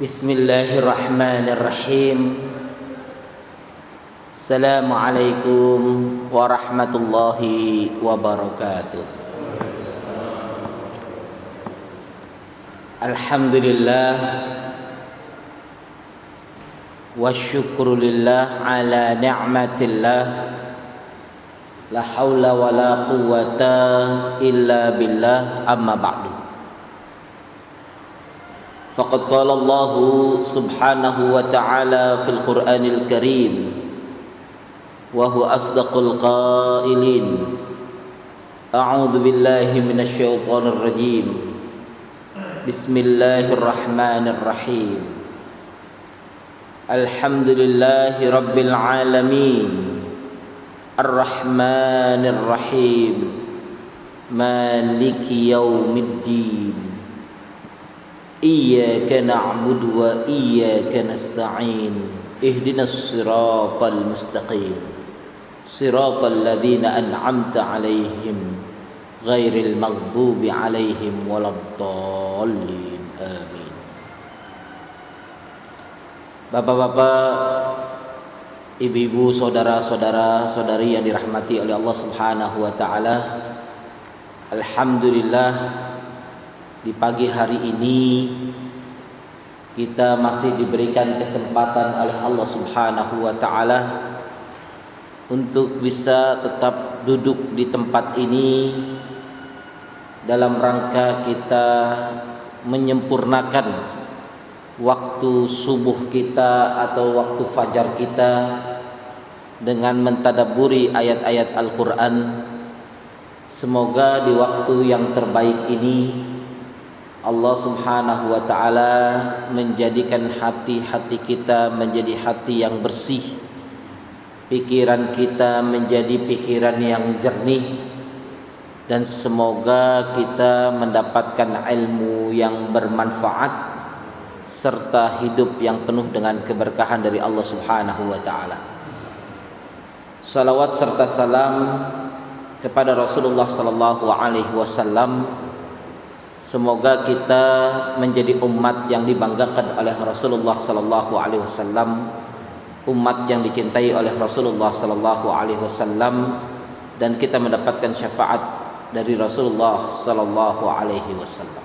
Bismillahirrahmanirrahim. Assalamualaikum warahmatullahi wabarakatuh. Alhamdulillah wa syukru lillah ala ni'matillah. La hawla wa la quwwata illa billah, amma ba'du. Faqad qala Allah subhanahu wa ta'ala fil Qur'anil Karim wa huwa asdaqul qailin. A'udzu billahi minasy syaithanir rajim. Bismillahirrahmanirrahim. Alhamdulillahi rabbil alamin. Arrahmanir rahim. Maliki yaumiddin. Iyyaka na'budu wa iyyaka nasta'in. Ihdinas siratal mustaqim. Siratal ladzina an'amta 'alaihim ghairil maghdubi 'alaihim waladdallin. Amin. Bapak-bapak, ibu-ibu, saudara-saudara, saudari yang dirahmati oleh Allah Subhanahu wa taala. Alhamdulillah, di pagi hari ini kita masih diberikan kesempatan oleh Allah Subhanahu wa ta'ala untuk bisa tetap duduk di tempat ini dalam rangka kita menyempurnakan waktu subuh kita atau waktu fajar kita dengan mentadabburi ayat-ayat Al-Quran. Semoga di waktu yang terbaik ini Allah Subhanahu wa ta'ala menjadikan hati-hati kita menjadi hati yang bersih, pikiran kita menjadi pikiran yang jernih, dan semoga kita mendapatkan ilmu yang bermanfaat serta hidup yang penuh dengan keberkahan dari Allah Subhanahu wa ta'ala. Salawat serta salam kepada Rasulullah sallallahu alaihi wasallam. Semoga kita menjadi umat yang dibanggakan oleh Rasulullah sallallahu alaihi wasallam, umat yang dicintai oleh Rasulullah sallallahu alaihi wasallam, dan kita mendapatkan syafaat dari Rasulullah sallallahu alaihi wasallam.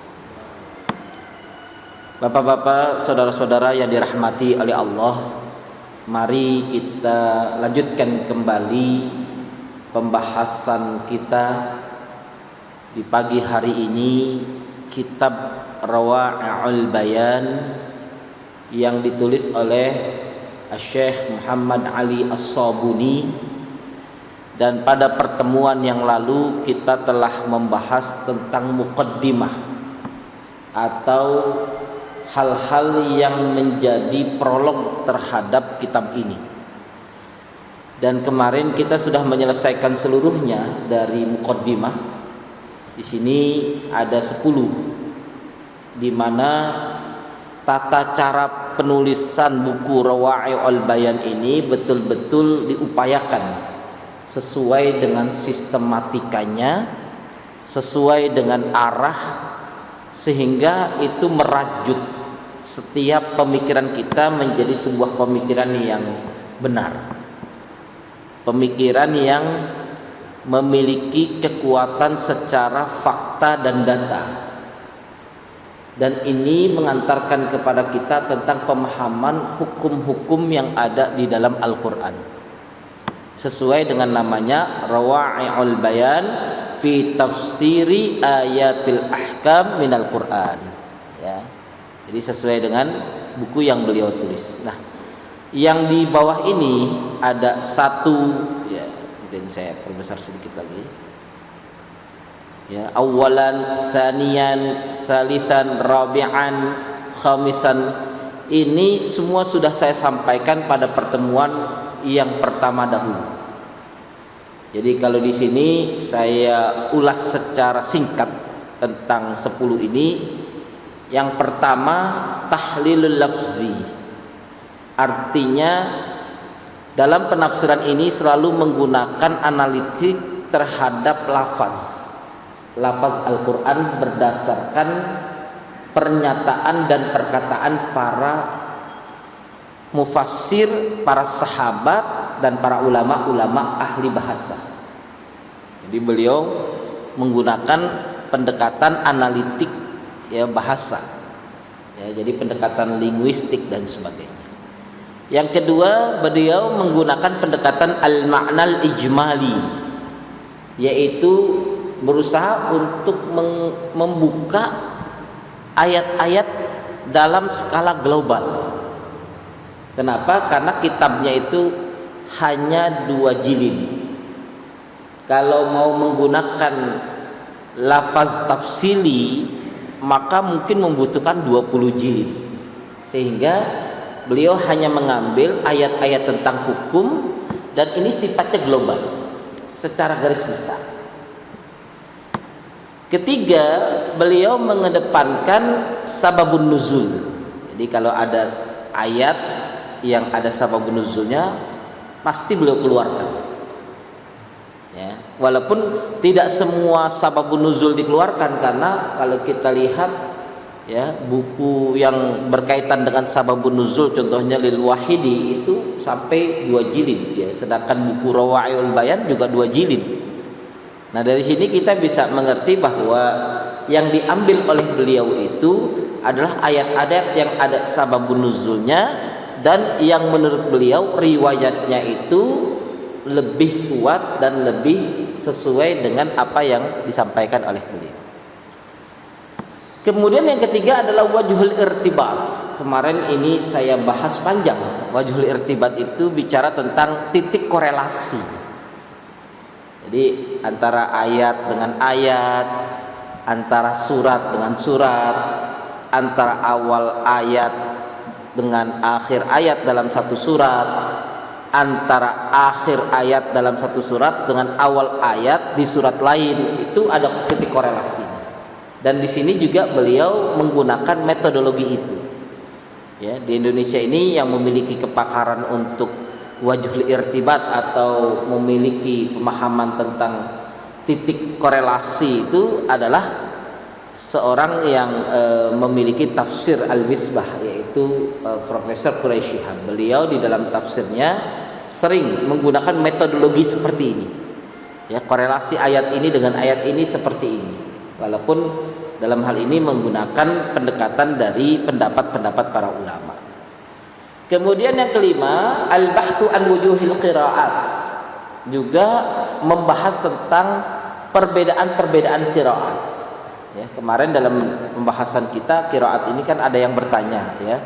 Bapak-bapak, saudara-saudara yang dirahmati oleh Allah, mari kita lanjutkan kembali pembahasan kita di pagi hari ini, kitab Rawa'i'ul Bayan yang ditulis oleh Syekh Muhammad Ali As-Sabuni. Dan pada pertemuan yang lalu kita telah membahas tentang muqaddimah atau hal-hal yang menjadi prolog terhadap kitab ini. Dan kemarin kita sudah menyelesaikan seluruhnya dari muqaddimah. Di sini ada 10, di mana tata cara penulisan buku Rawa'i'ul Bayan ini betul-betul diupayakan sesuai dengan sistematikanya, sesuai dengan arah, sehingga itu merajut setiap pemikiran kita menjadi sebuah pemikiran yang benar, pemikiran yang memiliki kekuatan secara fakta dan data. Dan ini mengantarkan kepada kita tentang pemahaman hukum-hukum yang ada di dalam Al-Quran, sesuai dengan namanya Rawa'i'ul Bayan fi tafsiri ayatil ahkam minal Quran, ya. Jadi sesuai dengan buku yang beliau tulis. Nah, yang di bawah ini ada satu, ya, mungkin saya perbesar sedikit lagi. Ya, awalan, thaniyan, thalithan, rabi'an, khamisan. Ini semua sudah saya sampaikan pada pertemuan yang pertama dahulu. Jadi kalau di sini saya ulas secara singkat tentang 10 ini. Yang pertama, tahlilul lafzi. Artinya dalam penafsiran ini selalu menggunakan analitik terhadap lafaz Al-Quran berdasarkan pernyataan dan perkataan para mufassir, para sahabat dan para ulama-ulama ahli bahasa. Jadi beliau menggunakan pendekatan analitik ya bahasa. Ya, jadi pendekatan linguistik dan sebagainya. Yang kedua, beliau menggunakan pendekatan al-ma'nal ijmali, yaitu berusaha untuk membuka ayat-ayat dalam skala global. Kenapa? Karena kitabnya itu hanya 2 jilid. Kalau mau menggunakan lafaz tafsili, maka mungkin membutuhkan 20 jilid. Sehingga beliau hanya mengambil ayat-ayat tentang hukum, dan ini sifatnya global secara garis besar. Ketiga, beliau mengedepankan sababun nuzul. Jadi kalau ada ayat yang ada sababun nuzulnya, pasti beliau keluarkan. Ya, walaupun tidak semua sababun nuzul dikeluarkan, karena kalau kita lihat ya buku yang berkaitan dengan sababun nuzul, contohnya Lil Wahidi itu sampai 2 jilid ya, sedangkan buku Rawaiul Bayan juga 2 jilid. Nah, dari sini kita bisa mengerti bahwa yang diambil oleh beliau itu adalah ayat-ayat yang ada sababun nuzulnya, dan yang menurut beliau riwayatnya itu lebih kuat dan lebih sesuai dengan apa yang disampaikan oleh beliau. Kemudian yang ketiga adalah wajhul irtibat. Kemarin ini saya bahas panjang. Wajhul irtibat itu bicara tentang titik korelasi. Jadi antara ayat dengan ayat, antara surat dengan surat, antara awal ayat dengan akhir ayat dalam satu surat, antara akhir ayat dalam satu surat dengan awal ayat di surat lain, itu ada titik korelasi. Dan di sini juga beliau menggunakan metodologi itu. Ya, di Indonesia ini yang memiliki kepakaran untuk wajhul irtibat atau memiliki pemahaman tentang titik korelasi itu adalah seorang yang memiliki tafsir Al-Misbah, yaitu Profesor Quraisy Shihab. Beliau di dalam tafsirnya sering menggunakan metodologi seperti ini. Ya, korelasi ayat ini dengan ayat ini seperti ini. Walaupun dalam hal ini menggunakan pendekatan dari pendapat-pendapat para ulama. Kemudian yang kelima, al-bahthu an wujuhil qiraat, juga membahas tentang perbedaan-perbedaan qiraat. Ya, kemarin dalam pembahasan kita qiraat ini kan ada yang bertanya, ya,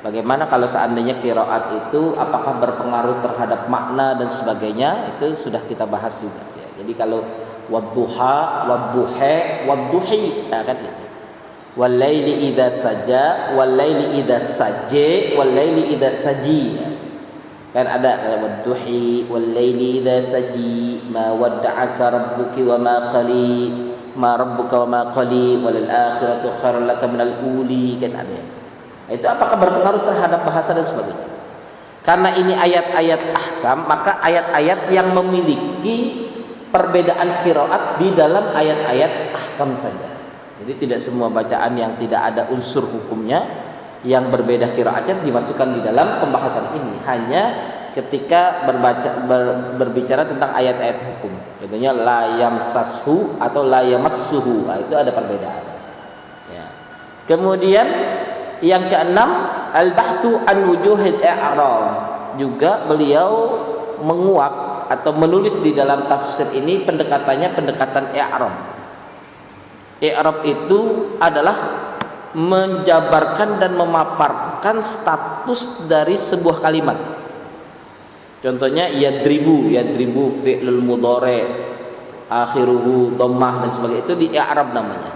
bagaimana kalau seandainya qiraat itu apakah berpengaruh terhadap makna dan sebagainya, itu sudah kita bahas juga. Ya. Jadi kalau wadduha, wadduha, wadduhi, kan gitu. Walaili idza saja, walaili idza saje, walaili idza saji. Kan ada wadduhi, walaili idza saji, ma wadda'aka rabbuki wa ma qali, ma rabbuka wa ma qali, walil akhiratu khairul laka minal uli, kan ada. Itu apakah berpengaruh terhadap bahasa dan sebagainya? Karena ini ayat-ayat ahkam, maka ayat-ayat yang memiliki perbedaan qiraat di dalam ayat-ayat ahkam saja. Jadi tidak semua bacaan yang tidak ada unsur hukumnya yang berbeda qiraatnya dimasukkan di dalam pembahasan ini. Hanya ketika berbicara tentang ayat-ayat hukum. Contohnya la yamsashu atau la yamassuhu. Nah, itu ada perbedaan. Ya. Kemudian yang keenam, al-bahthu an wujuhil i'rab. Juga beliau menguak atau menulis di dalam tafsir ini pendekatannya pendekatan i'rab. I'rab itu adalah menjabarkan dan memaparkan status dari sebuah kalimat. Contohnya yadribu, yadribu fi'lul mudhari akhiruhu dhammah dan sebagainya, itu di i'rab namanya.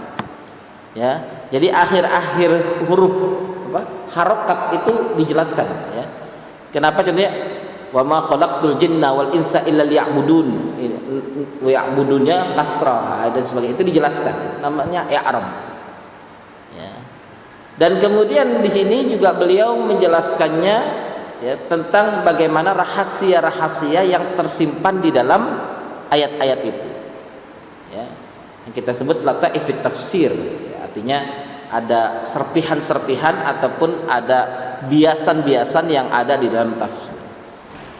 Ya. Jadi akhir-akhir huruf harokat itu dijelaskan, ya. Kenapa? Contohnya wa ma khalaqtul jinna wal insa illa liya'budun, wa ya'budunnya kasrah dan sebagainya, itu dijelaskan, namanya i'rab. Ya. Dan kemudian di sini juga beliau menjelaskannya, ya, tentang bagaimana rahasia-rahasia yang tersimpan di dalam ayat-ayat itu. Ya, yang kita sebut lataif tafsir, ya, artinya ada serpihan-serpihan ataupun ada biasan-biasan yang ada di dalam tafsir.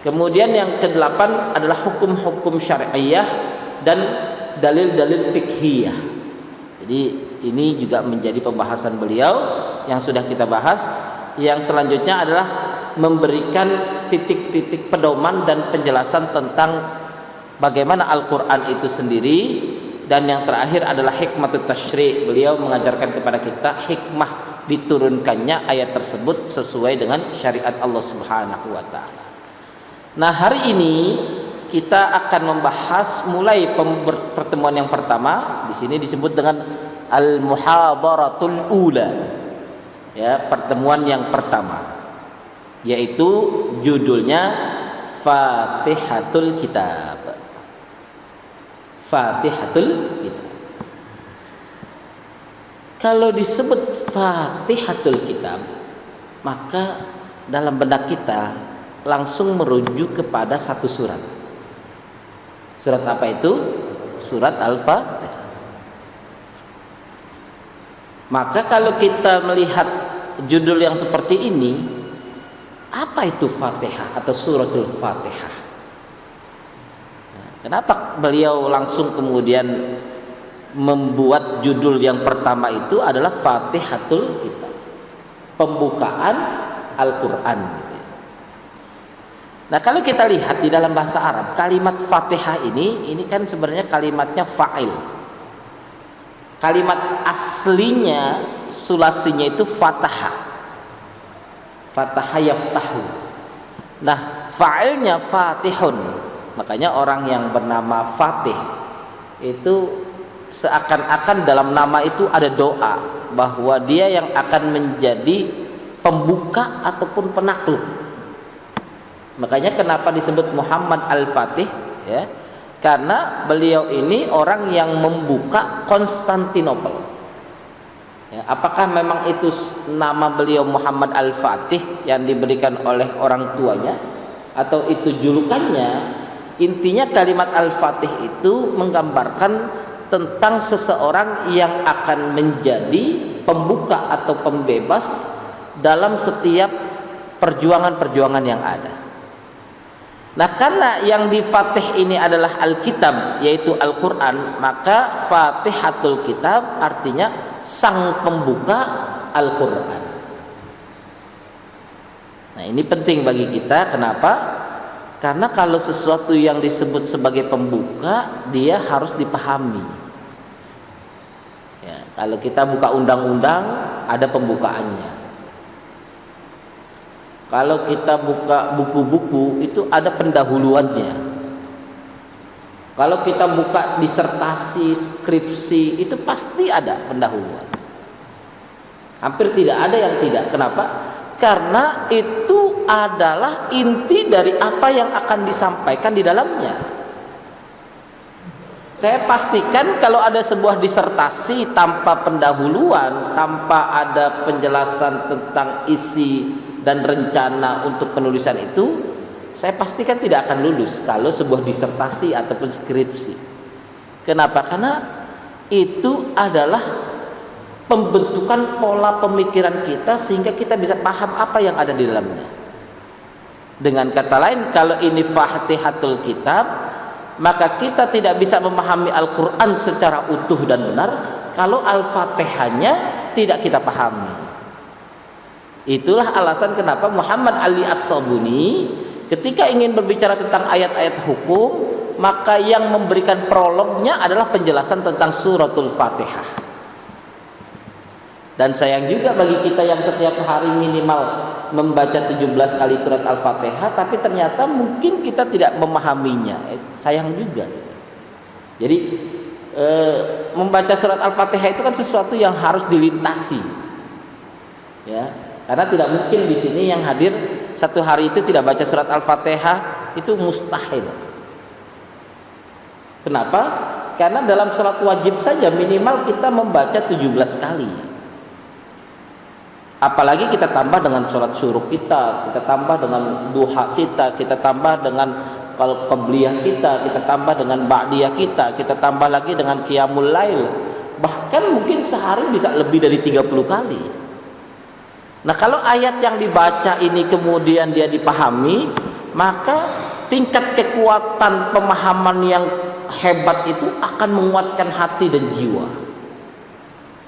Kemudian yang kedelapan adalah hukum-hukum syariah dan dalil-dalil fikhiyah. Jadi ini juga menjadi pembahasan beliau yang sudah kita bahas. Yang selanjutnya adalah memberikan titik-titik pedoman dan penjelasan tentang bagaimana Al-Quran itu sendiri. Dan yang terakhir adalah hikmatut tasyri'. Beliau mengajarkan kepada kita hikmah diturunkannya ayat tersebut sesuai dengan syariat Allah Subhanahu wa taala. Nah, hari ini kita akan membahas mulai pertemuan yang pertama. Di sini disebut dengan al-muhadharatul ula. Ya, pertemuan yang pertama. Yaitu judulnya Fatihatul Kitab. Fatihatul Kitab. Kalau disebut Fatihatul Kitab, maka dalam benak kita langsung merujuk kepada satu surat. Surat apa itu? Surat Al-Fatihah. Maka kalau kita melihat judul yang seperti ini, apa itu Fatihah atau suratul Fatihah? Kenapa beliau langsung kemudian membuat judul yang pertama itu adalah Fatihatul Kitab, pembukaan Al-Quran. Nah, kalau kita lihat di dalam bahasa Arab, kalimat Fatihah ini kan sebenarnya kalimatnya fa'il. Kalimat aslinya sulasinya itu fataha. Fataha yaftahu. Nah, fa'ilnya fatihun. Makanya orang yang bernama Fatih itu seakan-akan dalam nama itu ada doa bahwa dia yang akan menjadi pembuka ataupun penakluk. Makanya kenapa disebut Muhammad Al-Fatih, ya? Karena beliau ini orang yang membuka Konstantinopel. Ya, apakah memang itu nama beliau Muhammad Al-Fatih yang diberikan oleh orang tuanya atau itu julukannya? Intinya kalimat Al-Fatih itu menggambarkan tentang seseorang yang akan menjadi pembuka atau pembebas dalam setiap perjuangan-perjuangan yang ada. Nah, karena yang difatih ini adalah Alkitab, yaitu Al-Quran, maka Fatihatul Kitab artinya sang pembuka Al-Quran. Nah, ini penting bagi kita. Kenapa? Karena kalau sesuatu yang disebut sebagai pembuka, dia harus dipahami. Ya, kalau kita buka undang-undang, ada pembukaannya. Kalau kita buka buku-buku, itu ada pendahuluannya. Kalau kita buka disertasi, skripsi, itu pasti ada pendahuluan. Hampir tidak ada yang tidak. Kenapa? Karena itu adalah inti dari apa yang akan disampaikan di dalamnya. Saya pastikan kalau ada sebuah disertasi tanpa pendahuluan, tanpa ada penjelasan tentang isi dan rencana untuk penulisan itu, saya pastikan tidak akan lulus kalau sebuah disertasi ataupun skripsi. Kenapa? Karena itu adalah pembentukan pola pemikiran kita sehingga kita bisa paham apa yang ada di dalamnya. Dengan kata lain, kalau ini Fatihatul Kitab, maka kita tidak bisa memahami Al-Quran secara utuh dan benar kalau Al-Fatihahnya tidak kita pahami. Itulah alasan kenapa Muhammad Ali As-Sabuni ketika ingin berbicara tentang ayat-ayat hukum, maka yang memberikan prolognya adalah penjelasan tentang suratul Fatihah. Dan sayang juga bagi kita yang setiap hari minimal membaca 17 kali surat Al-Fatihah, tapi ternyata mungkin kita tidak memahaminya. Sayang juga. Jadi membaca surat Al-Fatihah itu kan sesuatu yang harus dilintasi. Ya. Karena tidak mungkin di sini yang hadir satu hari itu tidak baca surat Al-Fatihah, itu mustahil. Kenapa? Karena dalam salat wajib saja minimal kita membaca 17 kali. Apalagi kita tambah dengan sholat syuruk kita tambah dengan duha kita tambah dengan qabliyah kita tambah dengan ba'diyah kita tambah lagi dengan qiyamul lail. Bahkan mungkin sehari bisa lebih dari 30 kali. Nah, kalau ayat yang dibaca ini kemudian dia dipahami, maka tingkat kekuatan pemahaman yang hebat itu akan menguatkan hati dan jiwa.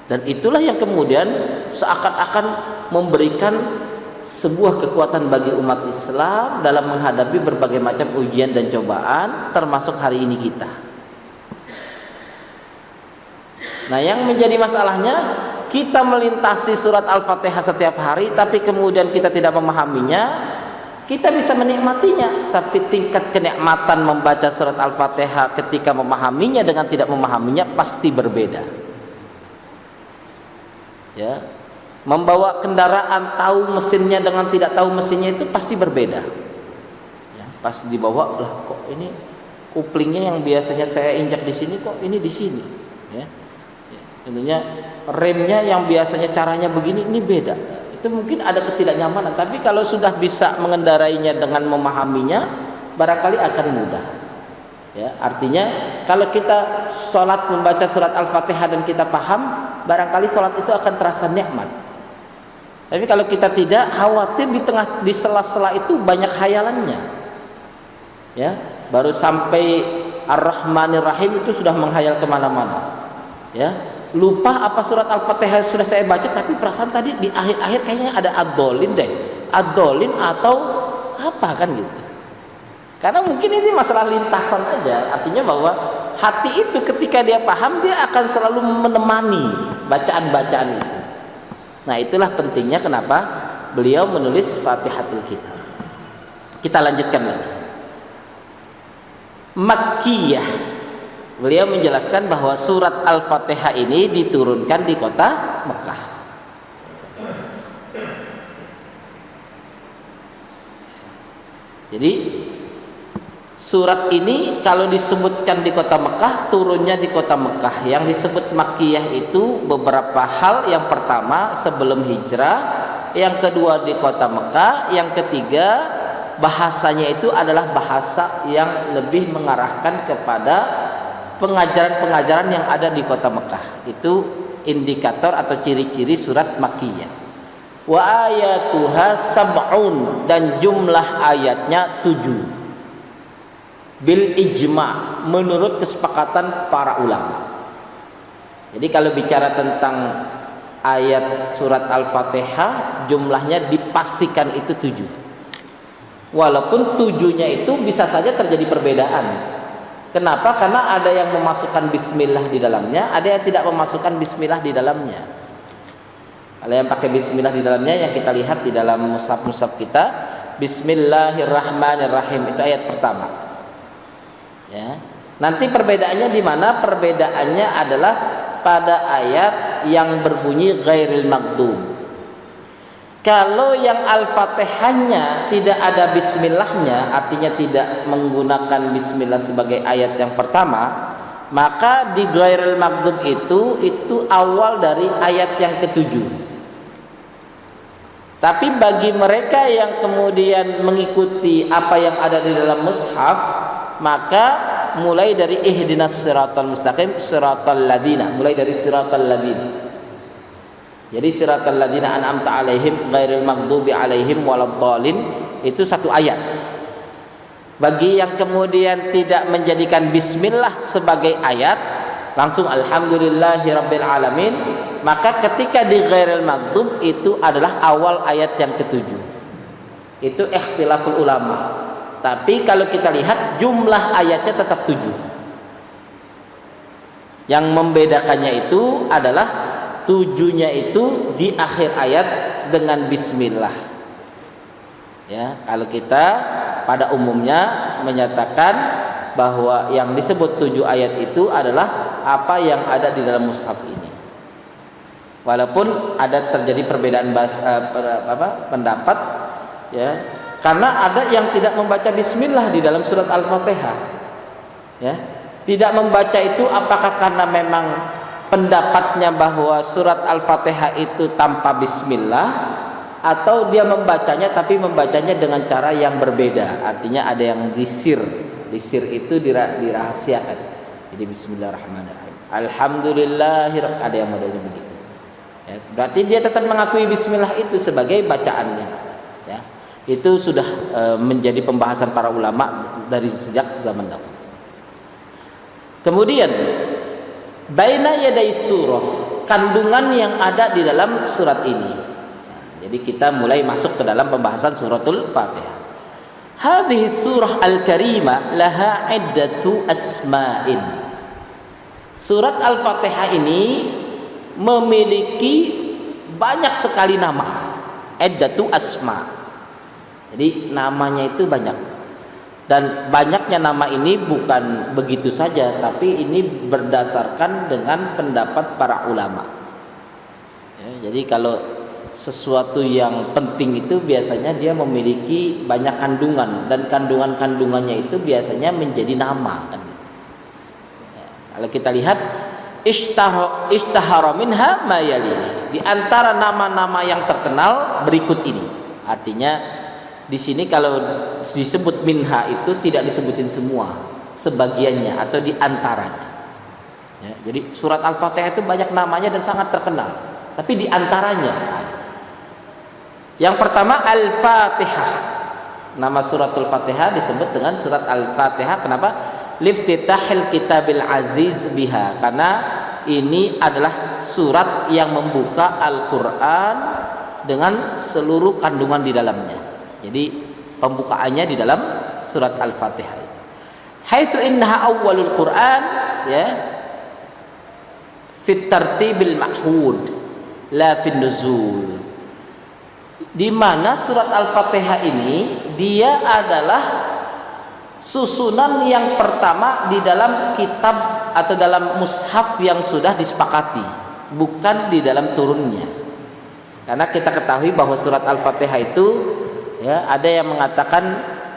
Dan itulah yang kemudian seakan-akan memberikan sebuah kekuatan bagi umat Islam dalam menghadapi berbagai macam ujian dan cobaan, termasuk hari ini kita. Nah, yang menjadi masalahnya, kita melintasi surat Al-Fatihah setiap hari, tapi kemudian kita tidak memahaminya. Kita bisa menikmatinya, tapi tingkat kenikmatan membaca surat Al-Fatihah ketika memahaminya dengan tidak memahaminya pasti berbeda. Ya, membawa kendaraan tahu mesinnya dengan tidak tahu mesinnya itu pasti berbeda. Ya, pas dibawa, lah kok ini kuplingnya yang biasanya saya injak di sini kok ini di sini. Ya, tentunya remnya yang biasanya caranya begini ini beda. Itu mungkin ada ketidaknyamanan. Tapi kalau sudah bisa mengendarainya dengan memahaminya, barangkali akan mudah. Ya, artinya kalau kita sholat membaca surat Al-Fatihah dan kita paham, barangkali sholat itu akan terasa nikmat. Tapi kalau kita tidak, khawatir di sela-sela itu banyak khayalannya. Ya, baru sampai Ar-Rahmanir Rahim itu sudah menghayal kemana-mana. Ya, lupa apa surat Al-Fatihah sudah saya baca, tapi perasaan tadi di akhir-akhir kayaknya ada ad-dhalin deh, ad-dhalin atau apa kan gitu. Karena mungkin ini masalah lintasan aja, artinya bahwa hati itu ketika dia paham, dia akan selalu menemani bacaan-bacaan itu. Nah, itulah pentingnya kenapa beliau menulis Fatihatul Kitab. Kita lanjutkan lagi. Makkiyah. Beliau menjelaskan bahwa surat Al-Fatihah ini diturunkan di kota Mekah. Jadi surat ini kalau disebutkan di kota Mekah, turunnya di kota Mekah. Yang disebut Makkiyah itu beberapa hal. Yang pertama sebelum hijrah, yang kedua di kota Mekah, yang ketiga bahasanya itu adalah bahasa yang lebih mengarahkan kepada pengajaran-pengajaran yang ada di kota Mekah. Itu indikator atau ciri-ciri surat Makkiyah. Wa ayatuha sab'un, dan jumlah ayatnya 7. Bil ijma', menurut kesepakatan para ulama. Jadi kalau bicara tentang ayat surat Al-Fatihah, jumlahnya dipastikan itu 7. Walaupun 7-nya itu bisa saja terjadi perbedaan. Kenapa? Karena ada yang memasukkan bismillah di dalamnya, ada yang tidak memasukkan bismillah di dalamnya. Ada yang pakai bismillah di dalamnya, yang kita lihat di dalam mushaf-mushaf kita, Bismillahirrahmanirrahim, itu ayat pertama. Ya. Nanti perbedaannya di mana? Perbedaannya adalah pada ayat yang berbunyi ghairil maghdub. Kalau yang Al-Fatihahnya tidak ada bismillahnya, artinya tidak menggunakan bismillah sebagai ayat yang pertama, maka di ghairil maghdub itu awal dari ayat yang ketujuh. Tapi bagi mereka yang kemudian mengikuti apa yang ada di dalam mushaf, maka mulai dari ihdinas siratal mustaqim, siratal ladina, mulai dari siratal ladina. Jadi siratal ladina an'amta alaihim ghairil maghdubi alaihim waladdallin, itu satu ayat. Bagi yang kemudian tidak menjadikan bismillah sebagai ayat, langsung alhamdulillahirabbil alamin, maka ketika di ghairil maghdub itu adalah awal ayat yang ketujuh. Itu ikhtilaful ulama. Tapi kalau kita lihat jumlah ayatnya tetap 7. Yang membedakannya itu adalah 7-nya itu di akhir ayat dengan bismillah. Ya, kalau kita pada umumnya menyatakan bahwa yang disebut 7 ayat itu adalah apa yang ada di dalam mushaf ini. Walaupun ada terjadi perbedaan pendapat, ya. Karena ada yang tidak membaca bismillah di dalam surat Al-Fatihah. Ya. Tidak membaca itu apakah karena memang pendapatnya bahwa surat Al-Fatihah itu tanpa bismillah, atau dia membacanya tapi membacanya dengan cara yang berbeda. Artinya ada yang disir itu dirahasiakan. Jadi bismillahirrahmanirrahim, alhamdulillahirabbil, ada yang modelnya begitu. Ya, berarti dia tetap mengakui bismillah itu sebagai bacaannya. Ya, itu sudah menjadi pembahasan para ulama dari sejak zaman dahulu. Kemudian baina yaday surah, kandungan yang ada di dalam surat ini. Jadi kita mulai masuk ke dalam pembahasan suratul Fatihah. Hadhihi surah al-karimah laha iddatu asma'in. Surat Al-Fatihah ini memiliki banyak sekali nama. Iddatu asma. Jadi namanya itu banyak. Dan banyaknya nama ini bukan begitu saja, tapi ini berdasarkan dengan pendapat para ulama. Ya, jadi kalau sesuatu yang penting itu biasanya dia memiliki banyak kandungan, dan kandungannya itu biasanya menjadi nama kan. Ya, kalau kita lihat ishtahara minha ma yali, di antara nama-nama yang terkenal berikut ini. Artinya di sini kalau disebut minha itu tidak disebutin semua, sebagiannya atau di antaranya. Ya, jadi surat Al-Fatihah itu banyak namanya dan sangat terkenal, tapi di antaranya yang pertama Al-Fatihah. Nama suratul Fatihah disebut dengan surat Al-Fatihah. Kenapa? Liftitahil kitabil aziz biha, karena ini adalah surat yang membuka Al-Quran dengan seluruh kandungan di dalamnya. Jadi pembukaannya di dalam surat Al-Fatihah. Haitsu innaha awwalul Quran, ya, fit tartibil mahmud la fin nuzul. Di mana surat Al-Fatihah ini dia adalah susunan yang pertama di dalam kitab atau dalam mushaf yang sudah disepakati, bukan di dalam turunnya. Karena kita ketahui bahwa surat Al-Fatihah itu, ya, ada yang mengatakan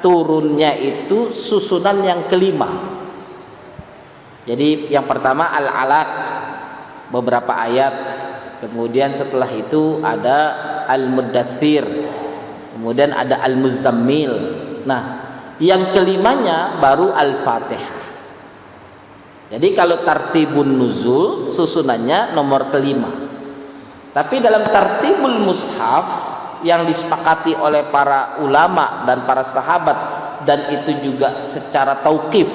turunnya itu susunan yang kelima. Jadi yang pertama Al-Alaq, beberapa ayat. Kemudian setelah itu ada Al-Muddathir, kemudian ada Al-Muzammil. Nah, yang kelimanya baru Al-Fatihah. Jadi kalau tartibun nuzul, susunannya nomor kelima. Tapi dalam tartibul mushaf yang disepakati oleh para ulama dan para sahabat, dan itu juga secara tauqif,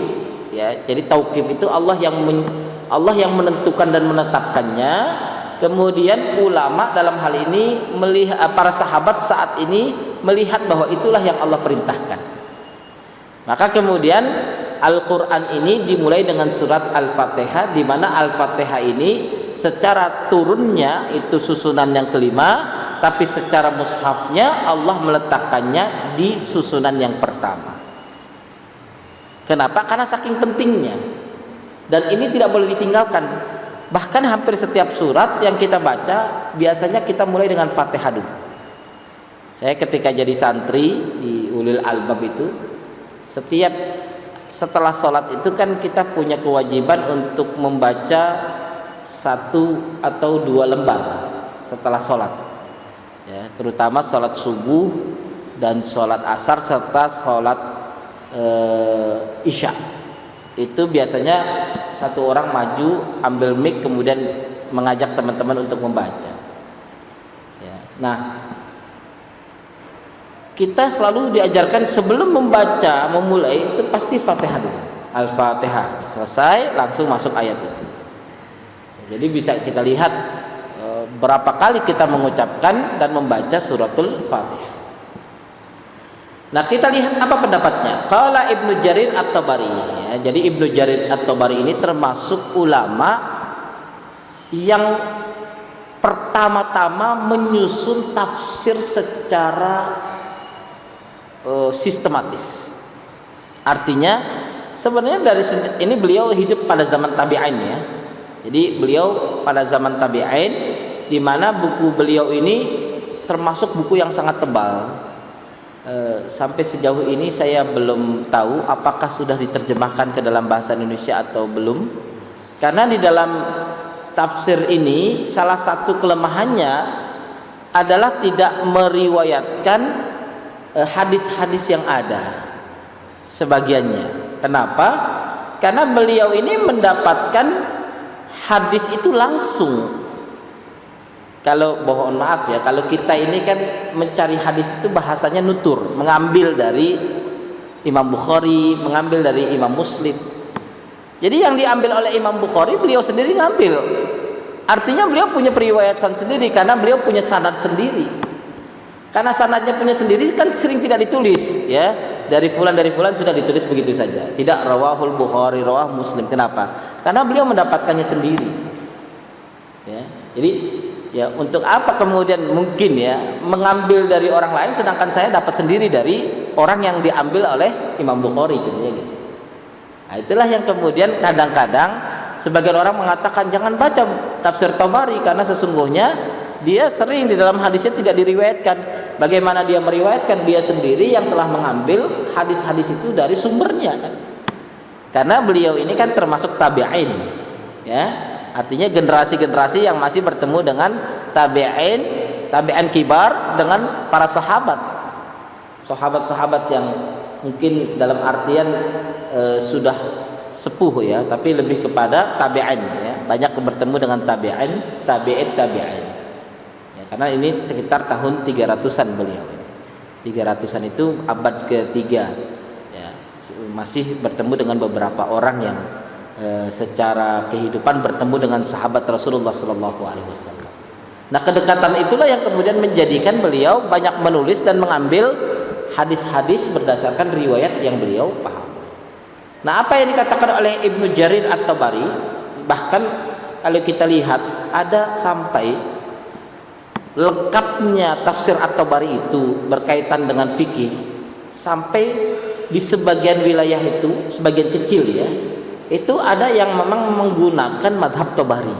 ya. Jadi tauqif itu Allah yang menentukan dan menetapkannya. Kemudian ulama dalam hal ini melihat, para sahabat saat ini melihat bahwa itulah yang Allah perintahkan. Maka kemudian Al-Quran ini dimulai dengan surat Al-Fatihah, di mana Al-Fatihah ini secara turunnya itu susunan yang kelima, tapi secara mushafnya Allah meletakkannya di susunan yang pertama. Kenapa? Karena saking pentingnya, dan ini tidak boleh ditinggalkan. Bahkan hampir setiap surat yang kita baca biasanya kita mulai dengan Fatihah dulu. Saya ketika jadi santri di Ulil Albab itu, setelah sholat itu kan kita punya kewajiban untuk membaca 1 atau 2 lembar setelah sholat, ya, terutama sholat subuh dan sholat asar serta sholat isya. Itu biasanya satu orang maju ambil mic kemudian mengajak teman-teman untuk membaca, ya. Nah, kita selalu diajarkan sebelum memulai itu pasti Fatihah dulu. Al-Fatihah selesai langsung masuk ayat itu. Jadi bisa kita lihat berapa kali kita mengucapkan dan membaca suratul Fatihah. Nah, kita lihat apa pendapatnya. Qala Ibnu Jarir At-Tabari, ya. Jadi Ibnu Jarir At-Tabari ini termasuk ulama yang pertama-tama menyusun tafsir secara sistematis. Artinya sebenarnya dari ini beliau hidup pada zaman tabi'in, ya. Jadi beliau pada zaman tabi'in, di mana buku beliau ini termasuk buku yang sangat tebal. Sampai sejauh ini saya belum tahu apakah sudah diterjemahkan ke dalam bahasa Indonesia atau belum. Karena di dalam tafsir ini salah satu kelemahannya adalah tidak meriwayatkan hadis-hadis yang ada sebagiannya. Kenapa? Karena beliau ini mendapatkan hadis itu langsung. Kalau mohon maaf ya, kalau kita ini kan mencari hadis itu bahasanya nutur, mengambil dari Imam Bukhari, mengambil dari Imam Muslim. Jadi yang diambil oleh Imam Bukhari beliau sendiri ngambil. Artinya beliau punya periwayatan sendiri karena beliau punya sanad sendiri. Karena sanadnya punya sendiri kan sering tidak ditulis ya. Dari fulan sudah ditulis begitu saja. Tidak rawahul Bukhari, rawah Muslim. Kenapa? Karena beliau mendapatkannya sendiri. Ya. Jadi ya untuk apa kemudian mungkin ya mengambil dari orang lain sedangkan saya dapat sendiri dari orang yang diambil oleh Imam Bukhari gitu. Nah, itulah yang kemudian kadang-kadang sebagian orang mengatakan jangan baca tafsir Tabari karena sesungguhnya dia sering di dalam hadisnya tidak diriwayatkan. Bagaimana dia meriwayatkan? Dia sendiri yang telah mengambil hadis-hadis itu dari sumbernya kan. Karena beliau ini kan termasuk tabi'in ya. Artinya generasi-generasi yang masih bertemu dengan tabi'in kibar dengan para sahabat. Sahabat-sahabat yang mungkin dalam artian sudah sepuh ya, tapi lebih kepada tabi'in ya. Banyak bertemu dengan tabi'in. Ya, karena ini sekitar tahun 300-an beliau. 300-an itu abad ketiga. Ya, masih bertemu dengan beberapa orang yang secara kehidupan bertemu dengan sahabat Rasulullah Sallallahu Alaihi Wasallam. Nah, kedekatan itulah yang kemudian menjadikan beliau banyak menulis dan mengambil hadis-hadis berdasarkan riwayat yang beliau paham. Nah, apa yang dikatakan oleh Ibnu Jarir At-Tabari, bahkan kalau kita lihat ada sampai lengkapnya tafsir At-Tabari itu berkaitan dengan fikih sampai di sebagian wilayah itu, sebagian kecil ya, itu ada yang memang menggunakan madhab Tabari.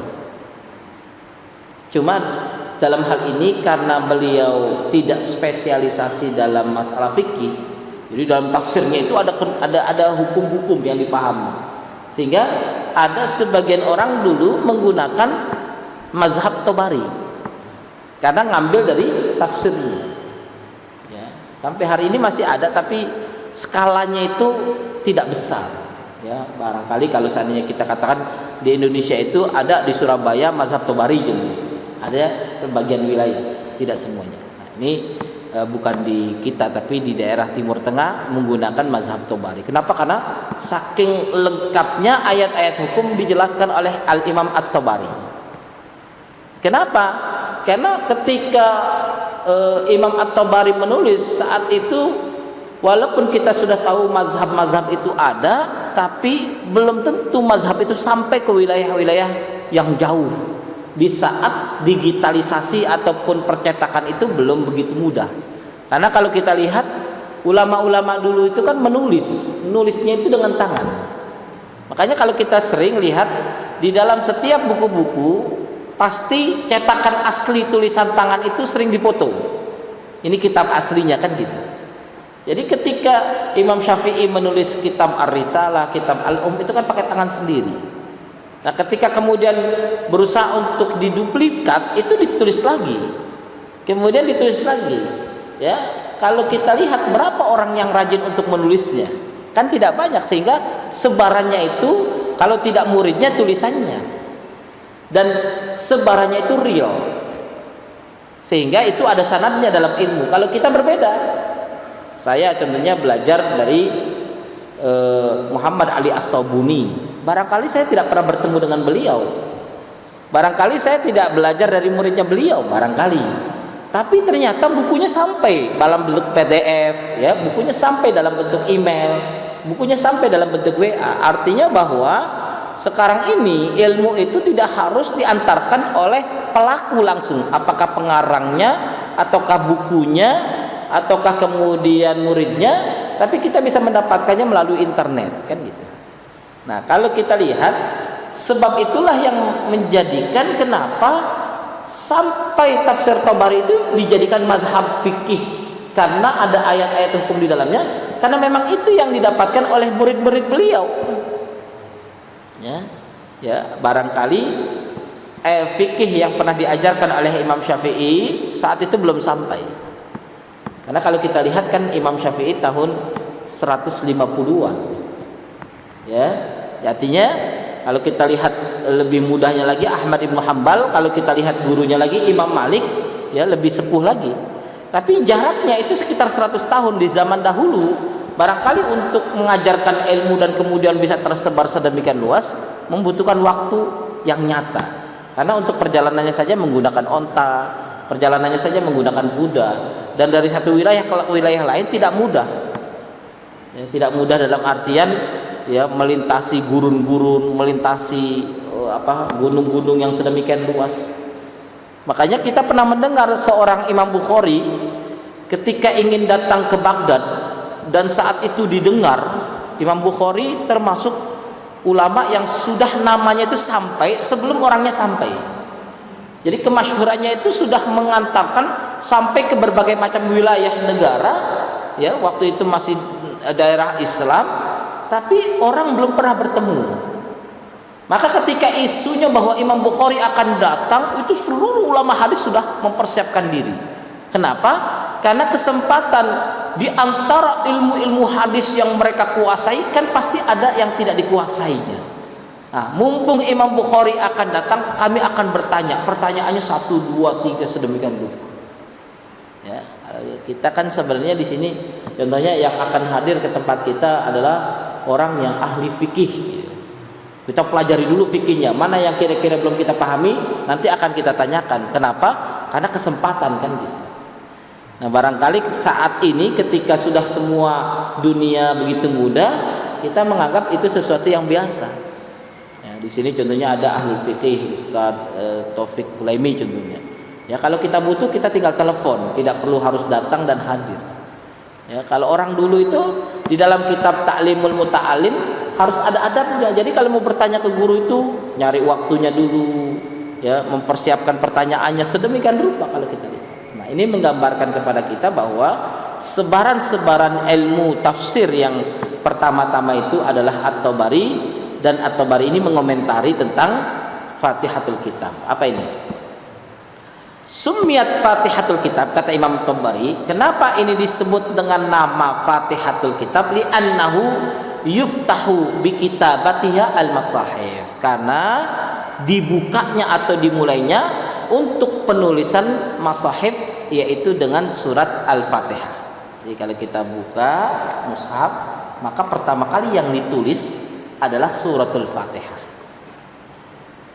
Cuma dalam hal ini karena beliau tidak spesialisasi dalam masalah fikih, jadi dalam tafsirnya itu ada hukum-hukum yang dipahami, sehingga ada sebagian orang dulu menggunakan mazhab Tabari karena ngambil dari tafsirnya ya. Sampai hari ini masih ada tapi skalanya itu tidak besar ya. Barangkali kalau seandainya kita katakan di Indonesia itu ada di Surabaya mazhab Tabari jenis, ada sebagian wilayah, tidak semuanya. Nah, ini bukan di kita tapi di daerah Timur Tengah menggunakan mazhab Tabari. Kenapa? Karena saking lengkapnya ayat-ayat hukum dijelaskan oleh Al-Imam At-Tabari. Kenapa? Karena ketika Imam At-Tabari menulis saat itu, walaupun kita sudah tahu mazhab-mazhab itu ada, tapi belum tentu mazhab itu sampai ke wilayah-wilayah yang jauh. Di saat digitalisasi ataupun percetakan itu belum begitu mudah. Karena kalau kita lihat ulama-ulama dulu itu kan nulisnya itu dengan tangan. Makanya kalau kita sering lihat di dalam setiap buku-buku pasti cetakan asli tulisan tangan itu sering dipoto. Ini kitab aslinya kan gitu. Jadi ketika Imam Syafi'i menulis kitab Ar-Risalah, kitab Al-Um itu kan pakai tangan sendiri. Nah, ketika kemudian berusaha untuk diduplikat itu ditulis lagi. Kemudian ditulis lagi. Ya, kalau kita lihat berapa orang yang rajin untuk menulisnya? Kan tidak banyak, sehingga sebarannya itu kalau tidak muridnya tulisannya. Dan sebarannya itu real. Sehingga itu ada sanadnya dalam ilmu. Kalau kita berbeda. Saya contohnya belajar dari Muhammad Ali As-Sabuni. Barangkali saya tidak pernah bertemu dengan beliau. Barangkali saya tidak belajar dari muridnya beliau, barangkali. Tapi ternyata bukunya sampai dalam bentuk PDF, ya, bukunya sampai dalam bentuk email, bukunya sampai dalam bentuk WA. Artinya bahwa sekarang ini ilmu itu tidak harus diantarkan oleh pelaku langsung, apakah pengarangnya, ataukah bukunya, ataukah kemudian muridnya, tapi kita bisa mendapatkannya melalui internet, kan gitu. Nah, kalau kita lihat, sebab itulah yang menjadikan kenapa sampai tafsir Tabari itu dijadikan madhab fikih, karena ada ayat-ayat hukum di dalamnya, karena memang itu yang didapatkan oleh murid-murid beliau. Ya, barangkali fikih yang pernah diajarkan oleh Imam Syafi'i saat itu belum sampai. Karena kalau kita lihat kan Imam Syafi'i tahun 150-an. Ya, artinya kalau kita lihat lebih mudahnya lagi Ahmad Ibn Hanbal, kalau kita lihat gurunya lagi Imam Malik, ya lebih sepuh lagi. Tapi jaraknya itu sekitar 100 tahun di zaman dahulu. Barangkali untuk mengajarkan ilmu dan kemudian bisa tersebar sedemikian luas membutuhkan waktu yang nyata. Karena untuk perjalanannya saja menggunakan onta, perjalanannya saja menggunakan kuda, dan dari satu wilayah ke wilayah lain tidak mudah. Ya, tidak mudah dalam artian ya melintasi gurun-gurun, melintasi gunung-gunung yang sedemikian luas. Makanya kita pernah mendengar seorang Imam Bukhari ketika ingin datang ke Baghdad, dan saat itu didengar Imam Bukhari termasuk ulama yang sudah namanya itu sampai sebelum orangnya sampai. Jadi kemasyhurannya itu sudah mengantarkan sampai ke berbagai macam wilayah negara, ya waktu itu masih daerah Islam, tapi orang belum pernah bertemu. Maka ketika isunya bahwa Imam Bukhari akan datang, itu seluruh ulama hadis sudah mempersiapkan diri. Kenapa? Karena kesempatan di antara ilmu-ilmu hadis yang mereka kuasai kan pasti ada yang tidak dikuasainya. Nah, mumpung Imam Bukhari akan datang, kami akan bertanya. Pertanyaannya 1, 2, 3 sedemikian rupa. Ya, kita kan sebenarnya di sini contohnya yang akan hadir ke tempat kita adalah orang yang ahli fikih. Kita pelajari dulu fikihnya, mana yang kira-kira belum kita pahami, nanti akan kita tanyakan. Kenapa? Karena kesempatan kan gitu. Nah, barangkali saat ini ketika sudah semua dunia begitu mudah, kita menganggap itu sesuatu yang biasa. Ya, di sini contohnya ada ahli fikih Ustaz Taufik Hulaimi contohnya. Ya, kalau kita butuh kita tinggal telepon, tidak perlu harus datang dan hadir. Ya, kalau orang dulu itu di dalam kitab Ta'limul Muta'alim harus ada adabnya. Jadi kalau mau bertanya ke guru itu nyari waktunya dulu, ya, mempersiapkan pertanyaannya sedemikian rupa kalau kita lihat. Nah, ini menggambarkan kepada kita bahwa sebaran-sebaran ilmu tafsir yang pertama-tama itu adalah At-Tabari, dan At-Tabari ini mengomentari tentang Fatihatul Kitab. Apa ini? Summiyat Fatihatul Kitab, kata Imam Tabari, kenapa ini disebut dengan nama Fatihatul Kitab? Li'annahu yuftahu bi kitabatiha al-masahif, karena dibukanya atau dimulainya untuk penulisan masahif, yaitu dengan surat Al-Fatihah. Jadi kalau kita buka mushaf, maka pertama kali yang ditulis adalah suratul Fatihah.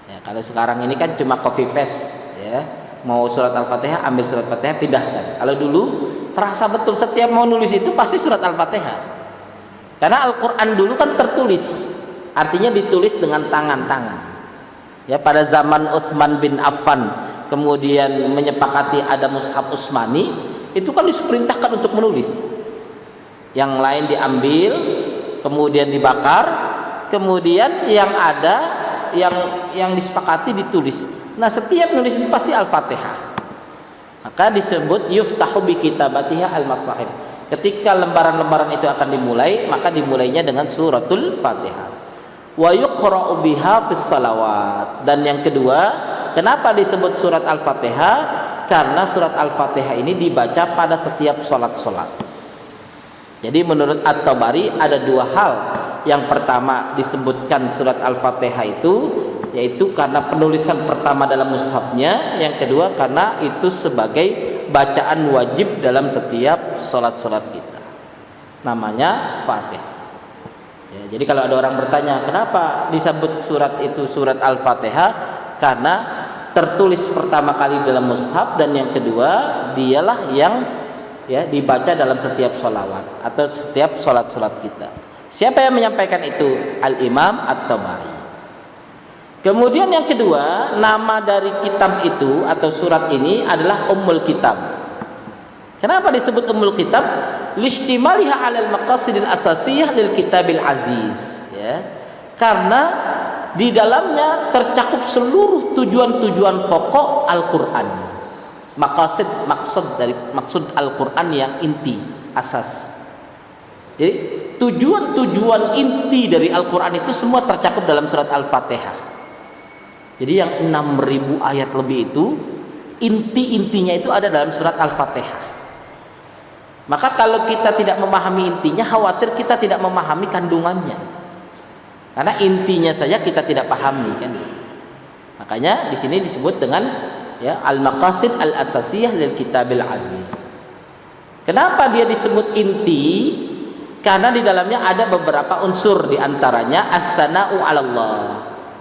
Ya, kalau sekarang ini kan cuma copy paste, ya, mau surat Al-Fatihah ambil surat Fatihah pindahkan. Kalau dulu terasa betul setiap mau nulis itu pasti surat Al-Fatihah. Karena Al-Quran dulu kan tertulis, artinya ditulis dengan tangan-tangan. Ya, pada zaman Utsman bin Affan kemudian menyepakati ada mushaf Utsmani, itu kan diperintahkan untuk menulis. Yang lain diambil, kemudian dibakar, kemudian yang ada yang disepakati ditulis. Nah, setiap nulis itu pasti Al-Fatihah. Maka disebut yuftahu bi kitabatiha al-masahif. Ketika lembaran-lembaran itu akan dimulai, maka dimulainya dengan suratul Fatihah. Wa yuqra'u biha fis salawat. Dan yang kedua, kenapa disebut surat Al-Fatihah? Karena surat Al-Fatihah ini dibaca pada setiap salat-salat. Jadi menurut At-Tabari ada dua hal. Yang pertama disebutkan surat Al-Fatihah itu yaitu karena penulisan pertama dalam mushafnya, yang kedua karena itu sebagai bacaan wajib dalam setiap salat-salat kita. Namanya Fatihah. Ya, jadi kalau ada orang bertanya, kenapa disebut surat itu surat Al-Fatihah? Karena tertulis pertama kali dalam mushaf, dan yang kedua dialah yang ya dibaca dalam setiap sholawat atau setiap salat-salat kita. Siapa yang menyampaikan itu? Al-Imam At-Tabari. Kemudian yang kedua, nama dari kitab itu atau surat ini adalah Ummul Kitab. Kenapa disebut Ummul Kitab? Lishtimaliha 'alal maqasidil asasiyah lil kitabil aziz, ya. Karena di dalamnya tercakup seluruh tujuan-tujuan pokok Al-Qur'an. Maksud Al-Qur'an yang inti, asas. Jadi tujuan-tujuan inti dari Al-Qur'an itu semua tercakup dalam surat Al-Fatihah. Jadi yang 6.000 ayat lebih itu inti-intinya itu ada dalam surat Al-Fatihah. Maka kalau kita tidak memahami intinya, khawatir kita tidak memahami kandungannya. Karena intinya saja kita tidak pahami kan. Makanya di sini disebut dengan ya al-maqasid al-asasiyah lil kitabil aziz. Kenapa dia disebut inti? Karena di dalamnya ada beberapa unsur, di antaranya ats-tsana'u 'ala Allah.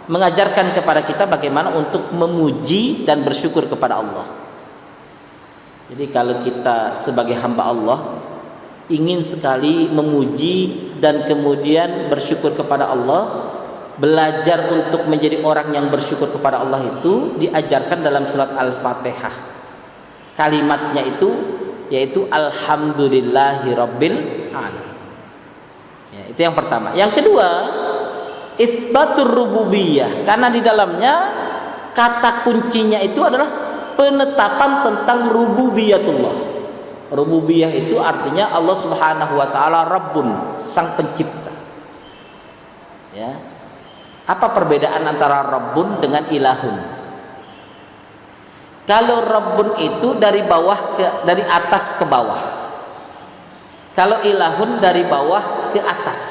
Mengajarkan kepada kita bagaimana untuk memuji dan bersyukur kepada Allah. Jadi kalau kita sebagai hamba Allah ingin sekali memuji dan kemudian bersyukur kepada Allah, belajar untuk menjadi orang yang bersyukur kepada Allah itu diajarkan dalam surat Al-Fatihah. Kalimatnya itu yaitu alhamdulillahirabbil alamin. Ya, itu yang pertama. Yang kedua, itsbatur rububiyah, karena di dalamnya kata kuncinya itu adalah penetapan tentang rububiyatullah. Rububiyah itu artinya Allah Subhanahu wa taala Rabbun, sang pencipta. Ya. Apa perbedaan antara Rabbun dengan ilahun? Kalau Rabbun itu dari dari atas ke bawah. Kalau ilahun dari bawah ke atas.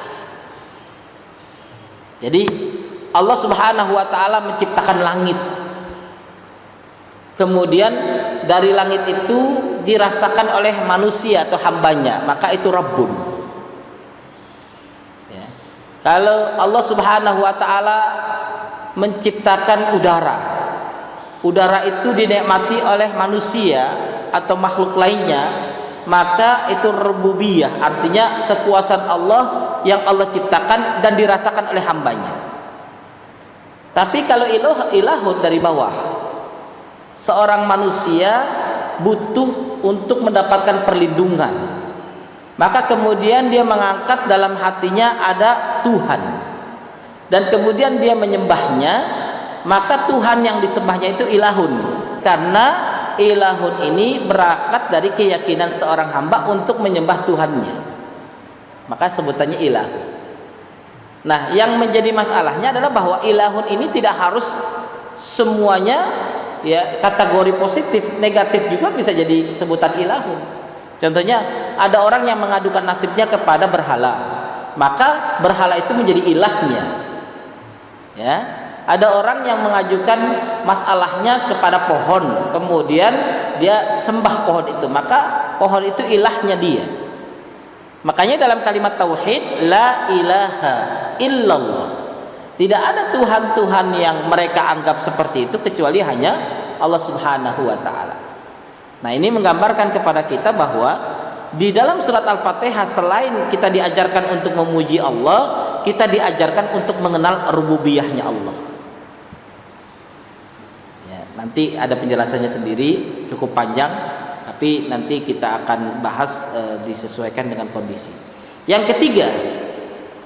Jadi Allah Subhanahu wa taala menciptakan langit. Kemudian dari langit itu dirasakan oleh manusia atau hambanya, maka itu Rabbun. Ya. Kalau Allah Subhanahu wa taala menciptakan udara, udara itu dinikmati oleh manusia atau makhluk lainnya, maka itu rububiyah, artinya kekuasaan Allah yang Allah ciptakan dan dirasakan oleh hambanya. Tapi kalau ilahun dari bawah, seorang manusia butuh untuk mendapatkan perlindungan, maka kemudian dia mengangkat dalam hatinya ada Tuhan, dan kemudian dia menyembahnya, maka Tuhan yang disembahnya itu ilahun, karena ilahun ini berangkat dari keyakinan seorang hamba untuk menyembah Tuhannya, maka sebutannya ilah. Nah, yang menjadi masalahnya adalah bahwa ilahun ini tidak harus semuanya ya kategori positif, negatif juga bisa jadi sebutan ilahun. Contohnya ada orang yang mengadukan nasibnya kepada berhala, maka berhala itu menjadi ilahnya. Ya, ada orang yang mengajukan masalahnya kepada pohon, kemudian dia sembah pohon itu, maka pohon itu ilahnya dia. Makanya dalam kalimat tauhid la ilaha illallah, tidak ada Tuhan-Tuhan yang mereka anggap seperti itu kecuali hanya Allah Subhanahu wa taala. Nah, ini menggambarkan kepada kita bahwa di dalam surat Al-Fatihah selain kita diajarkan untuk memuji Allah, kita diajarkan untuk mengenal rububiyahnya Allah. Ya, nanti ada penjelasannya sendiri, cukup panjang, tapi nanti kita akan bahas disesuaikan dengan kondisi. Yang ketiga,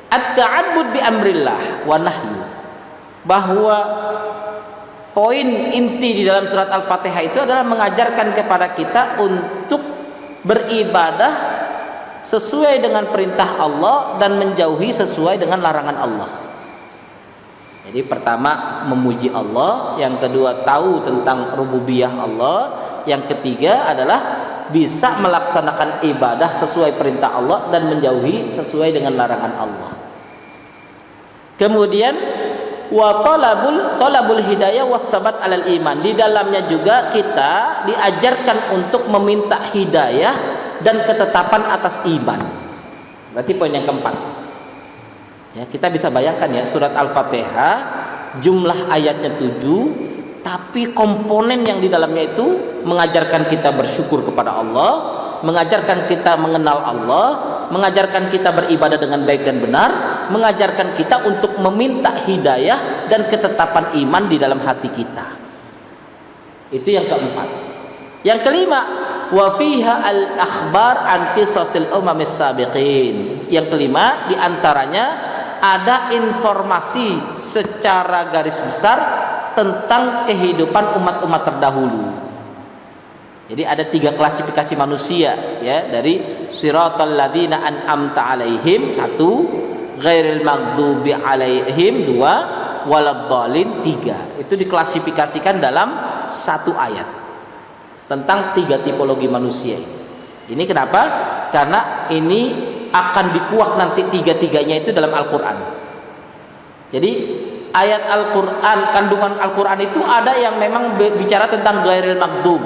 at-ta'abbud bi amrillah wa nahyu, bahwa poin inti di dalam surat Al-Fatihah itu adalah mengajarkan kepada kita untuk beribadah sesuai dengan perintah Allah dan menjauhi sesuai dengan larangan Allah. Jadi pertama memuji Allah, yang kedua tahu tentang rububiyah Allah, yang ketiga adalah bisa melaksanakan ibadah sesuai perintah Allah dan menjauhi sesuai dengan larangan Allah. Kemudian wa talabul hidayah wa tsabat alal iman, di dalamnya juga kita diajarkan untuk meminta hidayah dan ketetapan atas iman. Berarti poin yang keempat. Ya, kita bisa bayangkan ya, surat Al-Fatihah jumlah ayatnya 7, tapi komponen yang di dalamnya itu mengajarkan kita bersyukur kepada Allah, mengajarkan kita mengenal Allah, mengajarkan kita beribadah dengan baik dan benar, mengajarkan kita untuk meminta hidayah dan ketetapan iman di dalam hati kita. Itu yang keempat. Yang kelima, wa fiha al-akhbar an qisasil umamis sabiqin. Yang kelima, diantaranya ada informasi secara garis besar tentang kehidupan umat-umat terdahulu. Jadi ada 3 klasifikasi manusia ya, dari siratal ladzina an'amta alaihim 1, ghairil maghdubi alaihim 2, waladhdallin 3. Itu diklasifikasikan dalam satu ayat tentang 3 tipologi manusia ini. Ini kenapa? Karena ini akan dikuak nanti 3-3-nya itu dalam Al-Qur'an. Jadi ayat Al-Qur'an, kandungan Al-Qur'an itu ada yang memang bicara tentang ghairil maghdub,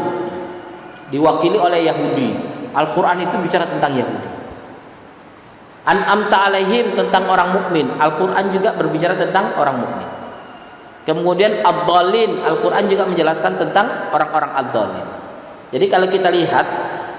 diwakili oleh Yahudi. Al-Qur'an itu bicara tentang Yahudi. An'amta alaihim tentang orang mukmin. Al-Qur'an juga berbicara tentang orang mukmin. Kemudian ad-dhalin, Al-Qur'an juga menjelaskan tentang orang-orang ad-dhalin. Jadi kalau kita lihat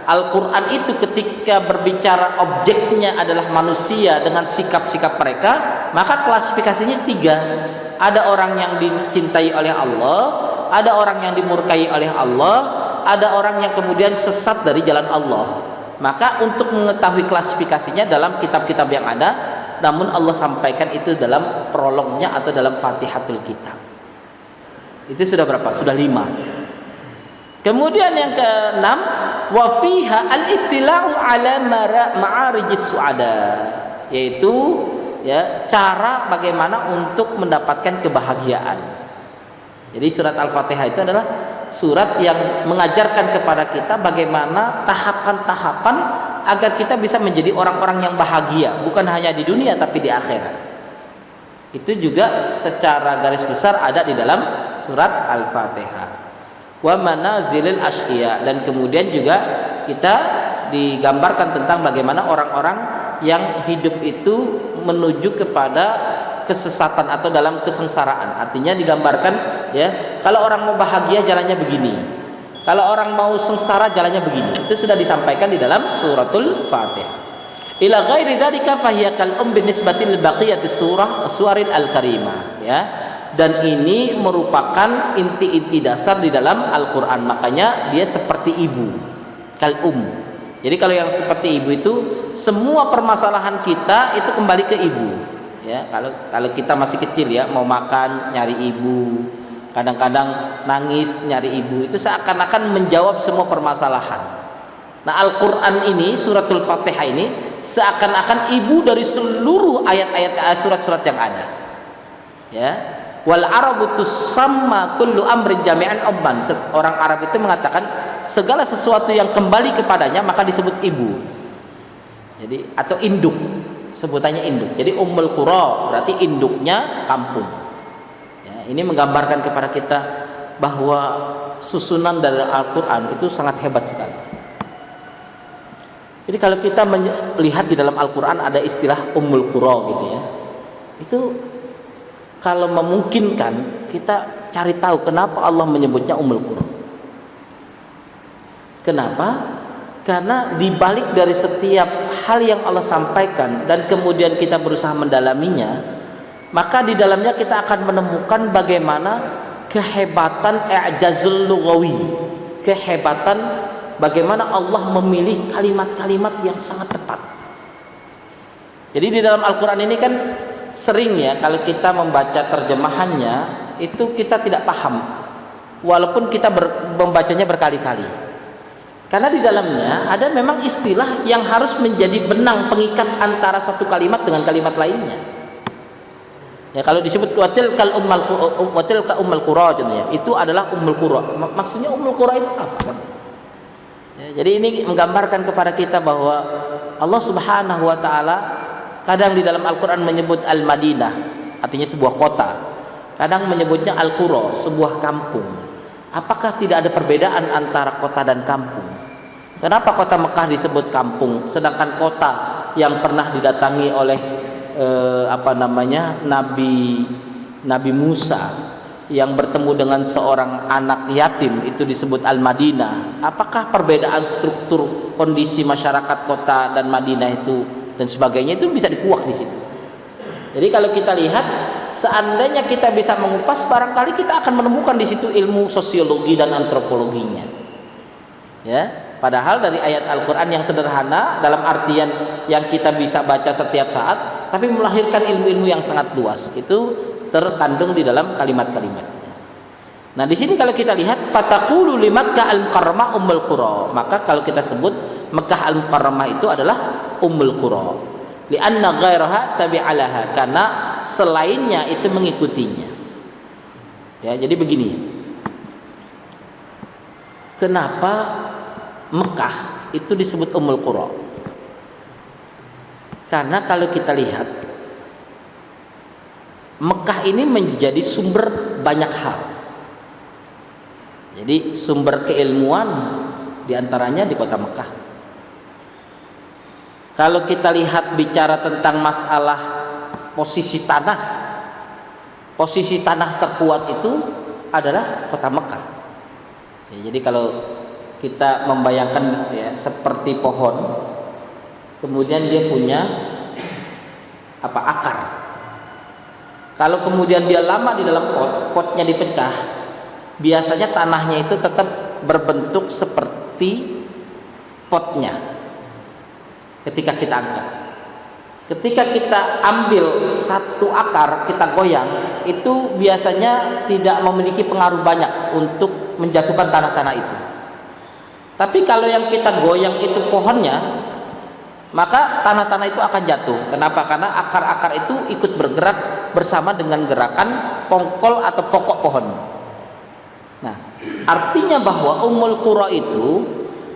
Al-Qur'an itu ketika berbicara objeknya adalah manusia dengan sikap-sikap mereka, maka klasifikasinya 3. Ada orang yang dicintai oleh Allah, ada orang yang dimurkai oleh Allah, ada orang yang kemudian sesat dari jalan Allah. Maka untuk mengetahui klasifikasinya dalam kitab-kitab yang ada, namun Allah sampaikan itu dalam prolognya atau dalam Fatihatul Kitab. Itu sudah berapa? Sudah 5. Kemudian yang ke-6, wa fiha al-ittila'u ala ma'arijis su'ada, yaitu ya cara bagaimana untuk mendapatkan kebahagiaan. Jadi surat Al-Fatihah itu adalah surat yang mengajarkan kepada kita bagaimana tahapan-tahapan agar kita bisa menjadi orang-orang yang bahagia, bukan hanya di dunia tapi di akhirat. Itu juga secara garis besar ada di dalam surat Al-Fatihah. Wa manazilil asqiya, dan kemudian juga kita digambarkan tentang bagaimana orang-orang yang hidup itu menuju kepada kesesatan atau dalam kesengsaraan. Artinya digambarkan ya, kalau orang mau bahagia jalannya begini, kalau orang mau sengsara jalannya begini. Itu sudah disampaikan di dalam suratul Fatihah. Ila ghairi dzalika fahiya kal binisbatil baqiyati suwaril al-karimah, ya. Dan ini merupakan inti-inti dasar di dalam Al-Qur'an. Makanya dia seperti ibu, kal Jadi kalau yang seperti ibu itu semua permasalahan kita itu kembali ke ibu. Ya, kalau kita masih kecil ya, mau makan nyari ibu, kadang-kadang nangis nyari ibu, itu seakan-akan menjawab semua permasalahan. Nah, Al-Qur'an ini, suratul Fatihah ini seakan-akan ibu dari seluruh ayat-ayat surat-surat yang ada. Ya. Wal arabu tusamma kullu amrin jami'an umman. Orang Arab itu mengatakan segala sesuatu yang kembali kepadanya maka disebut ibu. Jadi atau induk, sebutannya induk. Jadi Ummul Qura berarti induknya kampung. Ya, ini menggambarkan kepada kita bahwa susunan dari Al-Qur'an itu sangat hebat sekali. Jadi kalau kita melihat di dalam Al-Qur'an ada istilah Ummul Qura gitu ya. Itu kalau memungkinkan kita cari tahu kenapa Allah menyebutnya Ummul Qura. Kenapa? Karena dibalik dari setiap hal yang Allah sampaikan dan kemudian kita berusaha mendalaminya, maka di dalamnya kita akan menemukan bagaimana kehebatan i'jazul lughawi, kehebatan bagaimana Allah memilih kalimat-kalimat yang sangat tepat. Jadi di dalam Al-Qur'an ini kan sering ya kalau kita membaca terjemahannya itu kita tidak paham walaupun kita membacanya berkali-kali, karena di dalamnya ada memang istilah yang harus menjadi benang pengikat antara satu kalimat dengan kalimat lainnya. Ya, kalau disebut watilka ummul qura contohnya, itu adalah Ummul Qura. Maksudnya Ummul Qura itu apa? Ya, jadi ini menggambarkan kepada kita bahwa Allah Subhanahu wa taala kadang di dalam Al-Qur'an menyebut Al-Madinah, artinya sebuah kota. Kadang menyebutnya Al-Qura, sebuah kampung. Apakah tidak ada perbedaan antara kota dan kampung? Kenapa kota Mekah disebut kampung, sedangkan kota yang pernah didatangi oleh Nabi Musa yang bertemu dengan seorang anak yatim itu disebut Al-Madinah? Apakah perbedaan struktur kondisi masyarakat kota dan Madinah itu dan sebagainya itu bisa dikuak di situ? Jadi kalau kita lihat, seandainya kita bisa mengupas, barangkali kita akan menemukan di situ ilmu sosiologi dan antropologinya. Ya, padahal dari ayat Al-Qur'an yang sederhana dalam artian yang kita bisa baca setiap saat, tapi melahirkan ilmu-ilmu yang sangat luas. Itu terkandung di dalam kalimat-kalimatnya. Nah, di sini kalau kita lihat fataqulu li Makkah al-Mukarramah Ummul Qura, maka kalau kita sebut Makkah al-Mukarramah itu adalah Ummul Qura. Li'anna ghairaha tabi'alaha, karena selainnya itu mengikutinya. Ya, jadi begini. Kenapa Mekah itu disebut Ummul Qura? Karena kalau kita lihat Mekah ini menjadi sumber banyak hal. Jadi sumber keilmuan diantaranya di kota Mekah. Kalau kita lihat bicara tentang masalah posisi tanah terkuat itu adalah kota Mekah. Ya, jadi kalau kita membayangkan ya seperti pohon, kemudian dia punya akar. Kalau kemudian dia lama di dalam potnya dipecah, biasanya tanahnya itu tetap berbentuk seperti potnya ketika kita angkat. Ketika kita ambil satu akar, kita goyang, itu biasanya tidak memiliki pengaruh banyak untuk menjatuhkan tanah-tanah itu. Tapi kalau yang kita goyang itu pohonnya, maka tanah-tanah itu akan jatuh. Kenapa? Karena akar-akar itu ikut bergerak bersama dengan gerakan pongkol atau pokok pohon. Nah, artinya bahwa Ummul Qura itu,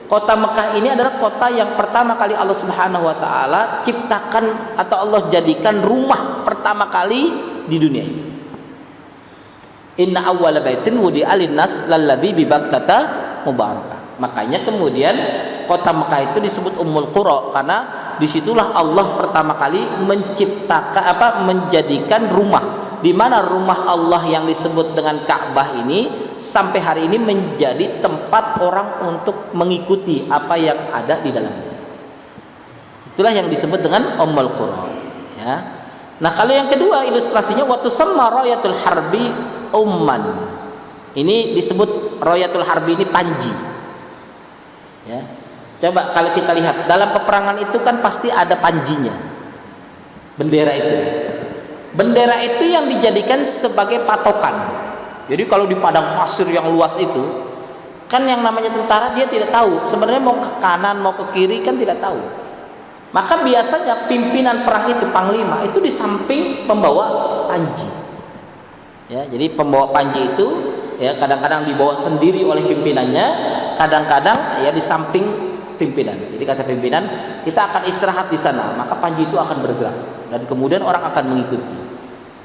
kota Mekah ini adalah kota yang pertama kali Allah Subhanahu wa taala ciptakan atau Allah jadikan rumah pertama kali di dunia ini. Inna awwala baitin wudi'a lin-nas lalladzi bi Bakkata mubarakah. Makanya kemudian kota Mekah itu disebut Ummul Qura karena disitulah Allah pertama kali menjadikan rumah, di mana rumah Allah yang disebut dengan Ka'bah ini sampai hari ini menjadi tempat orang untuk mengikuti apa yang ada di dalamnya. Itulah yang disebut dengan Ummul Qura. Ya. Nah, kalau yang kedua ilustrasinya waktu sama Rayatul Harbi umman. Ini disebut Rayatul Harbi ini panji. Ya. Coba kalau kita lihat dalam peperangan itu kan pasti ada panjinya. Bendera itu. Bendera itu yang dijadikan sebagai patokan. Jadi kalau di padang pasir yang luas itu, kan yang namanya tentara dia tidak tahu sebenarnya mau ke kanan mau ke kiri, kan tidak tahu. Maka biasanya pimpinan perang itu, panglima itu di samping pembawa panji. Ya, jadi pembawa panji itu ya kadang-kadang dibawa sendiri oleh pimpinannya, kadang-kadang ya di samping pimpinan. Jadi kata pimpinan, kita akan istirahat di sana, maka panji itu akan bergerak dan kemudian orang akan mengikuti.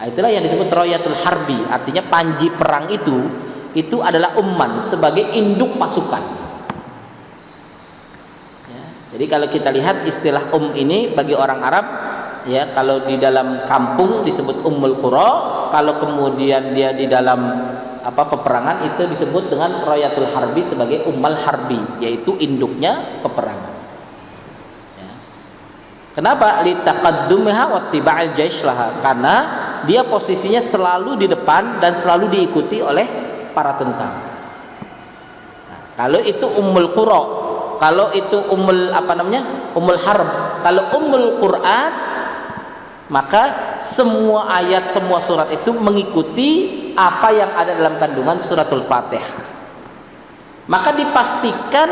Nah, itulah yang disebut Rayatul Harbi, artinya panji perang itu adalah umman, sebagai induk pasukan. Ya, jadi kalau kita lihat istilah ini bagi orang Arab, ya kalau di dalam kampung disebut Ummul Qura, kalau kemudian dia di dalam peperangan itu disebut dengan Rayatul Harbi sebagai Ummal Harbi, yaitu induknya peperangan. Ya. Kenapa? Litaqaddumiha wattiba'il jaish laha, karena dia posisinya selalu di depan dan selalu diikuti oleh para tentara. Nah, kalau itu Ummul Qura, kalau itu Ummul Harb, kalau Ummul Quran, maka semua ayat, semua surat itu mengikuti apa yang ada dalam kandungan suratul Fatihah. Maka dipastikan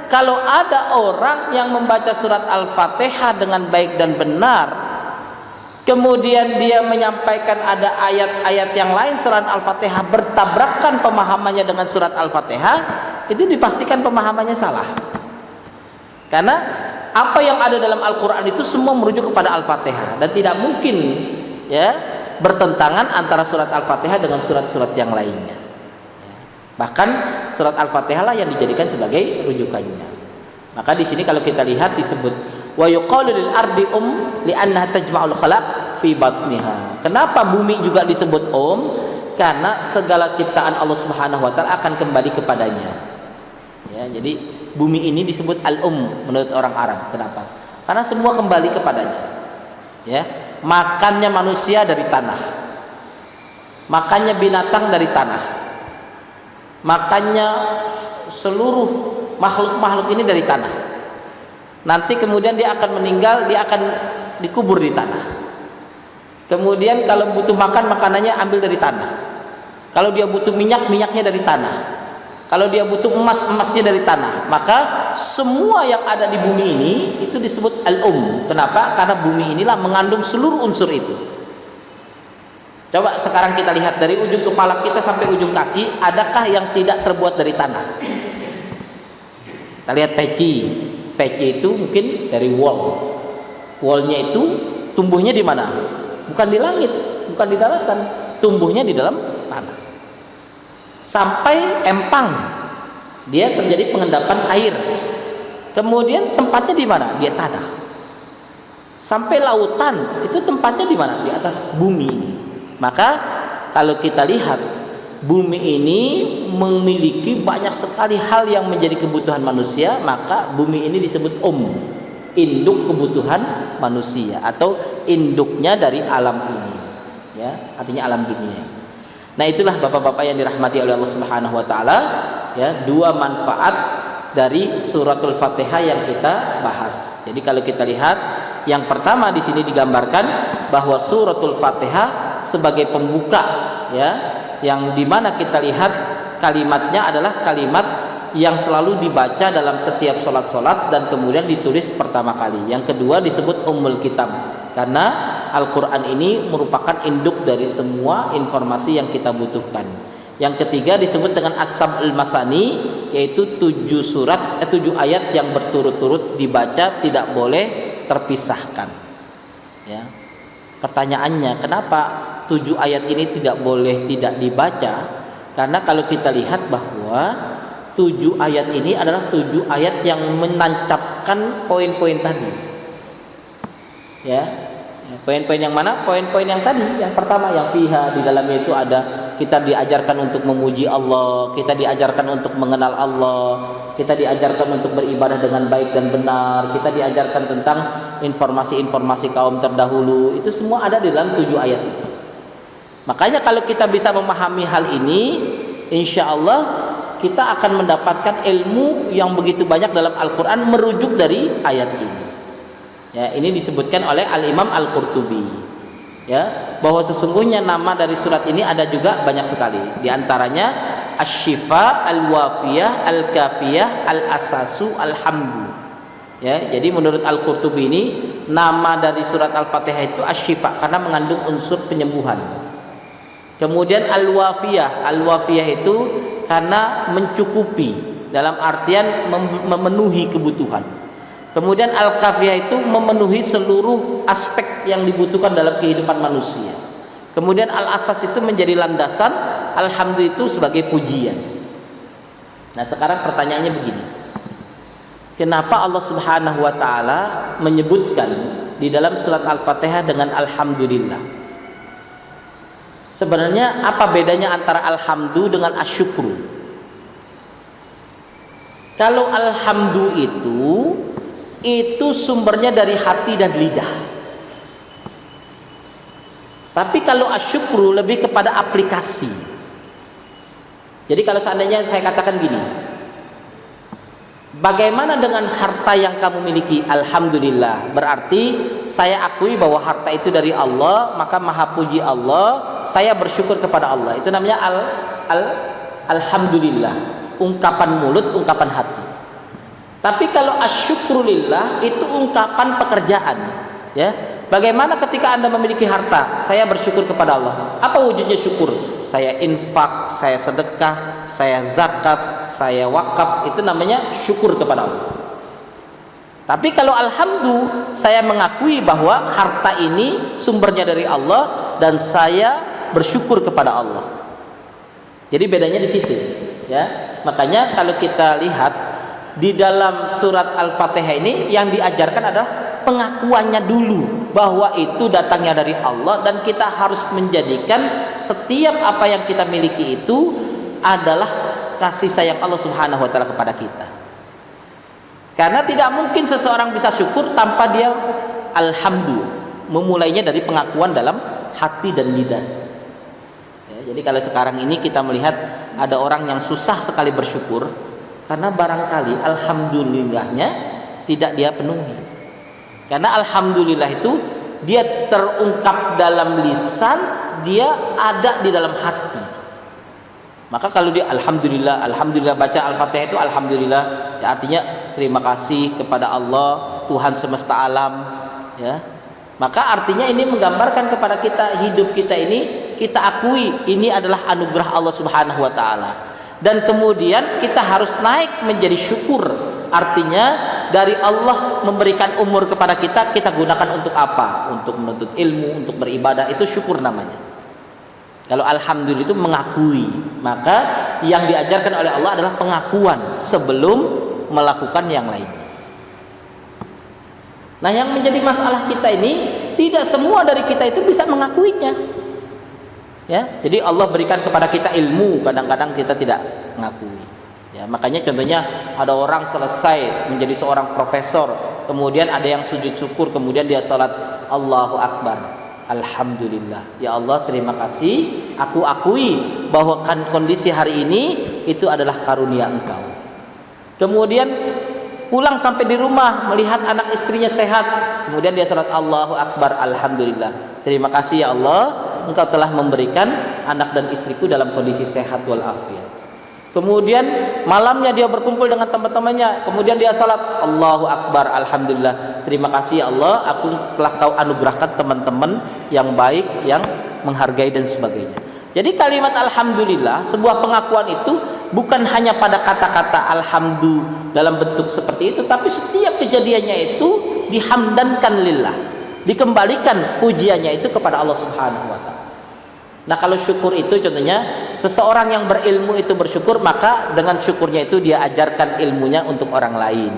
kalau ada orang yang membaca surat Al-Fatihah dengan baik dan benar, kemudian dia menyampaikan ada ayat-ayat yang lain selain Al-Fatihah bertabrakan pemahamannya dengan surat Al-Fatihah, itu dipastikan pemahamannya salah. Karena apa yang ada dalam Al-Quran itu semua merujuk kepada Al-Fatihah, dan tidak mungkin ya bertentangan antara surat Al-Fatihah dengan surat-surat yang lainnya. Bahkan surat Al-Fatihah lah yang dijadikan sebagai rujukannya. Maka di sini kalau kita lihat disebut wa yuqalu lil ardi li'annaha tajma'ul khalaq fi batniha. Kenapa bumi juga disebut Karena segala ciptaan Allah Subhanahu wa taala akan kembali kepadanya. Ya, jadi bumi ini disebut menurut orang Arab. Kenapa? Karena semua kembali kepadanya. Ya, makannya manusia dari tanah, makannya binatang dari tanah, makannya seluruh makhluk-makhluk ini dari tanah. Nanti kemudian dia akan meninggal, dia akan dikubur di tanah. Kemudian kalau butuh makan, makanannya ambil dari tanah. Kalau dia butuh minyak, minyaknya dari tanah. Kalau dia butuh emas, emasnya dari tanah. Maka semua yang ada di bumi ini itu disebut Kenapa? Karena bumi inilah mengandung seluruh unsur itu. Coba sekarang kita lihat dari ujung kepala kita sampai ujung kaki, adakah yang tidak terbuat dari tanah? Kita lihat peci. Peci itu mungkin dari wall. Wallnya itu tumbuhnya di mana? Bukan di langit, bukan di daratan, tumbuhnya di dalam tanah. Sampai empang, dia terjadi pengendapan air. Kemudian tempatnya di mana? Di tanah. Sampai lautan, itu tempatnya di mana? Di atas bumi. Maka kalau kita lihat, bumi ini memiliki banyak sekali hal yang menjadi kebutuhan manusia, maka bumi ini disebut induk kebutuhan manusia atau induknya dari alam ini, ya, artinya alam dunia. Nah, itulah bapak-bapak yang dirahmati oleh Allah Subhanahu wa taala, ya, dua manfaat dari suratul Fatihah yang kita bahas. Jadi kalau kita lihat, yang pertama di sini digambarkan bahwa suratul Fatihah sebagai pembuka, ya, yang dimana kita lihat kalimatnya adalah kalimat yang selalu dibaca dalam setiap sholat-sholat dan kemudian ditulis pertama kali. Yang kedua disebut Ummul Kitab karena Al-Quran ini merupakan induk dari semua informasi yang kita butuhkan. Yang ketiga disebut dengan As-Sab'ul Masani, yaitu 7 ayat yang berturut-turut dibaca, tidak boleh terpisahkan, ya. Pertanyaannya, kenapa 7 ayat ini tidak boleh tidak dibaca? Karena kalau kita lihat bahwa 7 ayat ini adalah 7 ayat yang menancapkan poin-poin tadi, ya. Poin-poin yang mana? Poin-poin yang tadi. Yang pertama, yang fiha, di dalamnya itu ada kita diajarkan untuk memuji Allah, kita diajarkan untuk mengenal Allah, kita diajarkan untuk beribadah dengan baik dan benar, kita diajarkan tentang informasi-informasi kaum terdahulu. Itu semua ada di dalam 7 ayat itu. Makanya kalau kita bisa memahami hal ini, insya Allah kita akan mendapatkan ilmu yang begitu banyak dalam Al-Quran merujuk dari ayat ini. Ya, ini disebutkan oleh Al-Imam Al-Qurtubi, ya, bahwa sesungguhnya nama dari surat ini ada juga banyak sekali. Di antaranya Asy-Syifa, Al-Wafiyah, Al-Kafiyah, Al-Asasu, Al-Hamdu. Ya, jadi menurut Al-Qurtubi ini nama dari surat Al-Fatihah itu Asy-Syifa karena mengandung unsur penyembuhan. Kemudian Al-Wafiyah, Al-Wafiyah itu karena mencukupi dalam artian memenuhi kebutuhan. Kemudian Al-Kafiyah itu memenuhi seluruh aspek yang dibutuhkan dalam kehidupan manusia. Kemudian Al-Asas itu menjadi landasan, Alhamdulillah itu sebagai pujian. Nah, sekarang pertanyaannya begini. Kenapa Allah Subhanahu wa taala menyebutkan di dalam surat Al-Fatihah dengan Alhamdulillah? Sebenarnya apa bedanya antara alhamdu dengan asyukru? Kalau alhamdu itu sumbernya dari hati dan lidah. Tapi kalau asyukru lebih kepada aplikasi. Jadi kalau seandainya saya katakan gini, bagaimana dengan harta yang kamu miliki? Alhamdulillah. Berarti saya akui bahwa harta itu dari Allah, maka maha puji Allah, saya bersyukur kepada Allah. Itu namanya alhamdulillah. Ungkapan mulut, ungkapan hati. Tapi kalau asyukrulillah itu ungkapan pekerjaan, ya. Bagaimana ketika Anda memiliki harta? Saya bersyukur kepada Allah. Apa wujudnya syukur? Saya infak, saya sedekah, saya zakat, saya wakaf, itu namanya syukur kepada Allah. Tapi kalau alhamdulillah, saya mengakui bahwa harta ini sumbernya dari Allah dan saya bersyukur kepada Allah. Jadi bedanya di situ, ya. Makanya kalau kita lihat di dalam surat Al-Fatihah ini yang diajarkan adalah pengakuannya dulu bahwa itu datangnya dari Allah dan kita harus menjadikan setiap apa yang kita miliki itu adalah kasih sayang Allah Subhanahu wa taala kepada kita. Karena tidak mungkin seseorang bisa syukur tanpa dia alhamdulillah, memulainya dari pengakuan dalam hati dan lidah. Ya, jadi kalau sekarang ini kita melihat ada orang yang susah sekali bersyukur karena barangkali alhamdulillahnya tidak dia penuhi. Karena alhamdulillah itu dia terungkap dalam lisan, dia ada di dalam hati. Maka kalau dia alhamdulillah baca Al-Fatihah itu alhamdulillah, ya, artinya terima kasih kepada Allah Tuhan semesta alam, ya. Maka artinya ini menggambarkan kepada kita hidup kita ini kita akui ini adalah anugerah Allah Subhanahu wa taala. Dan kemudian kita harus naik menjadi syukur. Artinya dari Allah memberikan umur kepada kita, kita gunakan untuk apa? Untuk menuntut ilmu, untuk beribadah, itu syukur namanya. Kalau alhamdulillah itu mengakui, maka yang diajarkan oleh Allah adalah pengakuan sebelum melakukan yang lain. Nah, yang menjadi masalah kita ini, tidak semua dari kita itu bisa mengakuinya. Ya, jadi Allah berikan kepada kita ilmu, kadang-kadang kita tidak mengakui. Ya, makanya contohnya ada orang selesai menjadi seorang profesor, kemudian ada yang sujud syukur, kemudian dia salat Allahu Akbar, alhamdulillah, ya Allah terima kasih, aku akui bahwa kondisi hari ini itu adalah karunia Engkau. Kemudian pulang sampai di rumah melihat anak istrinya sehat, kemudian dia salat Allahu Akbar, alhamdulillah, terima kasih ya Allah, Engkau telah memberikan anak dan istriku dalam kondisi sehat walafiat. Kemudian malamnya dia berkumpul dengan teman-temannya, kemudian dia salat Allahu Akbar, alhamdulillah, terima kasih ya Allah, aku telah Kau anugerahkan teman-teman yang baik, yang menghargai dan sebagainya. Jadi kalimat alhamdulillah, sebuah pengakuan itu bukan hanya pada kata-kata alhamdulillah dalam bentuk seperti itu, tapi setiap kejadiannya itu dihamdankan lillah, dikembalikan pujiannya itu kepada Allah Subhanahu wa taala. Nah, kalau syukur itu contohnya seseorang yang berilmu itu bersyukur, maka dengan syukurnya itu dia ajarkan ilmunya untuk orang lain.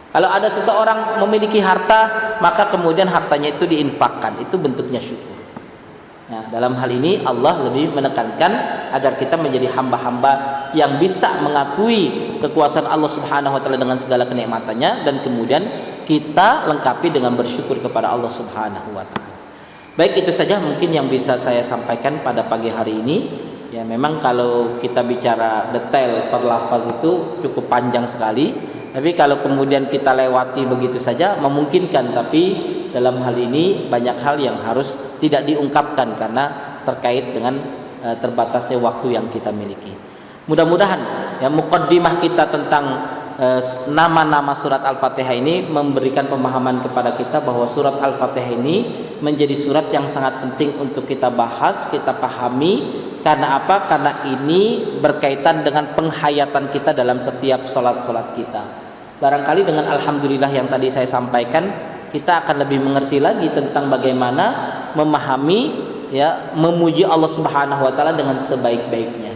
Kalau ada seseorang memiliki harta, maka kemudian hartanya itu diinfakkan, itu bentuknya syukur. Nah, dalam hal ini Allah lebih menekankan agar kita menjadi hamba-hamba yang bisa mengakui kekuasaan Allah Subhanahu wa taala dengan segala kenikmatannya, dan kemudian kita lengkapi dengan bersyukur kepada Allah Subhanahu wa taala. Baik, itu saja mungkin yang bisa saya sampaikan pada pagi hari ini. Ya, memang kalau kita bicara detail per lafaz itu cukup panjang sekali. Tapi kalau kemudian kita lewati begitu saja memungkinkan, tapi dalam hal ini banyak hal yang harus tidak diungkapkan karena terkait dengan terbatasnya waktu yang kita miliki. Mudah-mudahan ya muqaddimah kita tentang nama-nama surat Al-Fatihah ini memberikan pemahaman kepada kita bahwa surat Al-Fatihah ini menjadi surat yang sangat penting untuk kita bahas, kita pahami. Karena apa? Karena ini berkaitan dengan penghayatan kita dalam setiap sholat-sholat kita. Barangkali dengan alhamdulillah yang tadi saya sampaikan, kita akan lebih mengerti lagi tentang bagaimana memahami, ya, memuji Allah Subhanahu wa taala dengan sebaik-baiknya.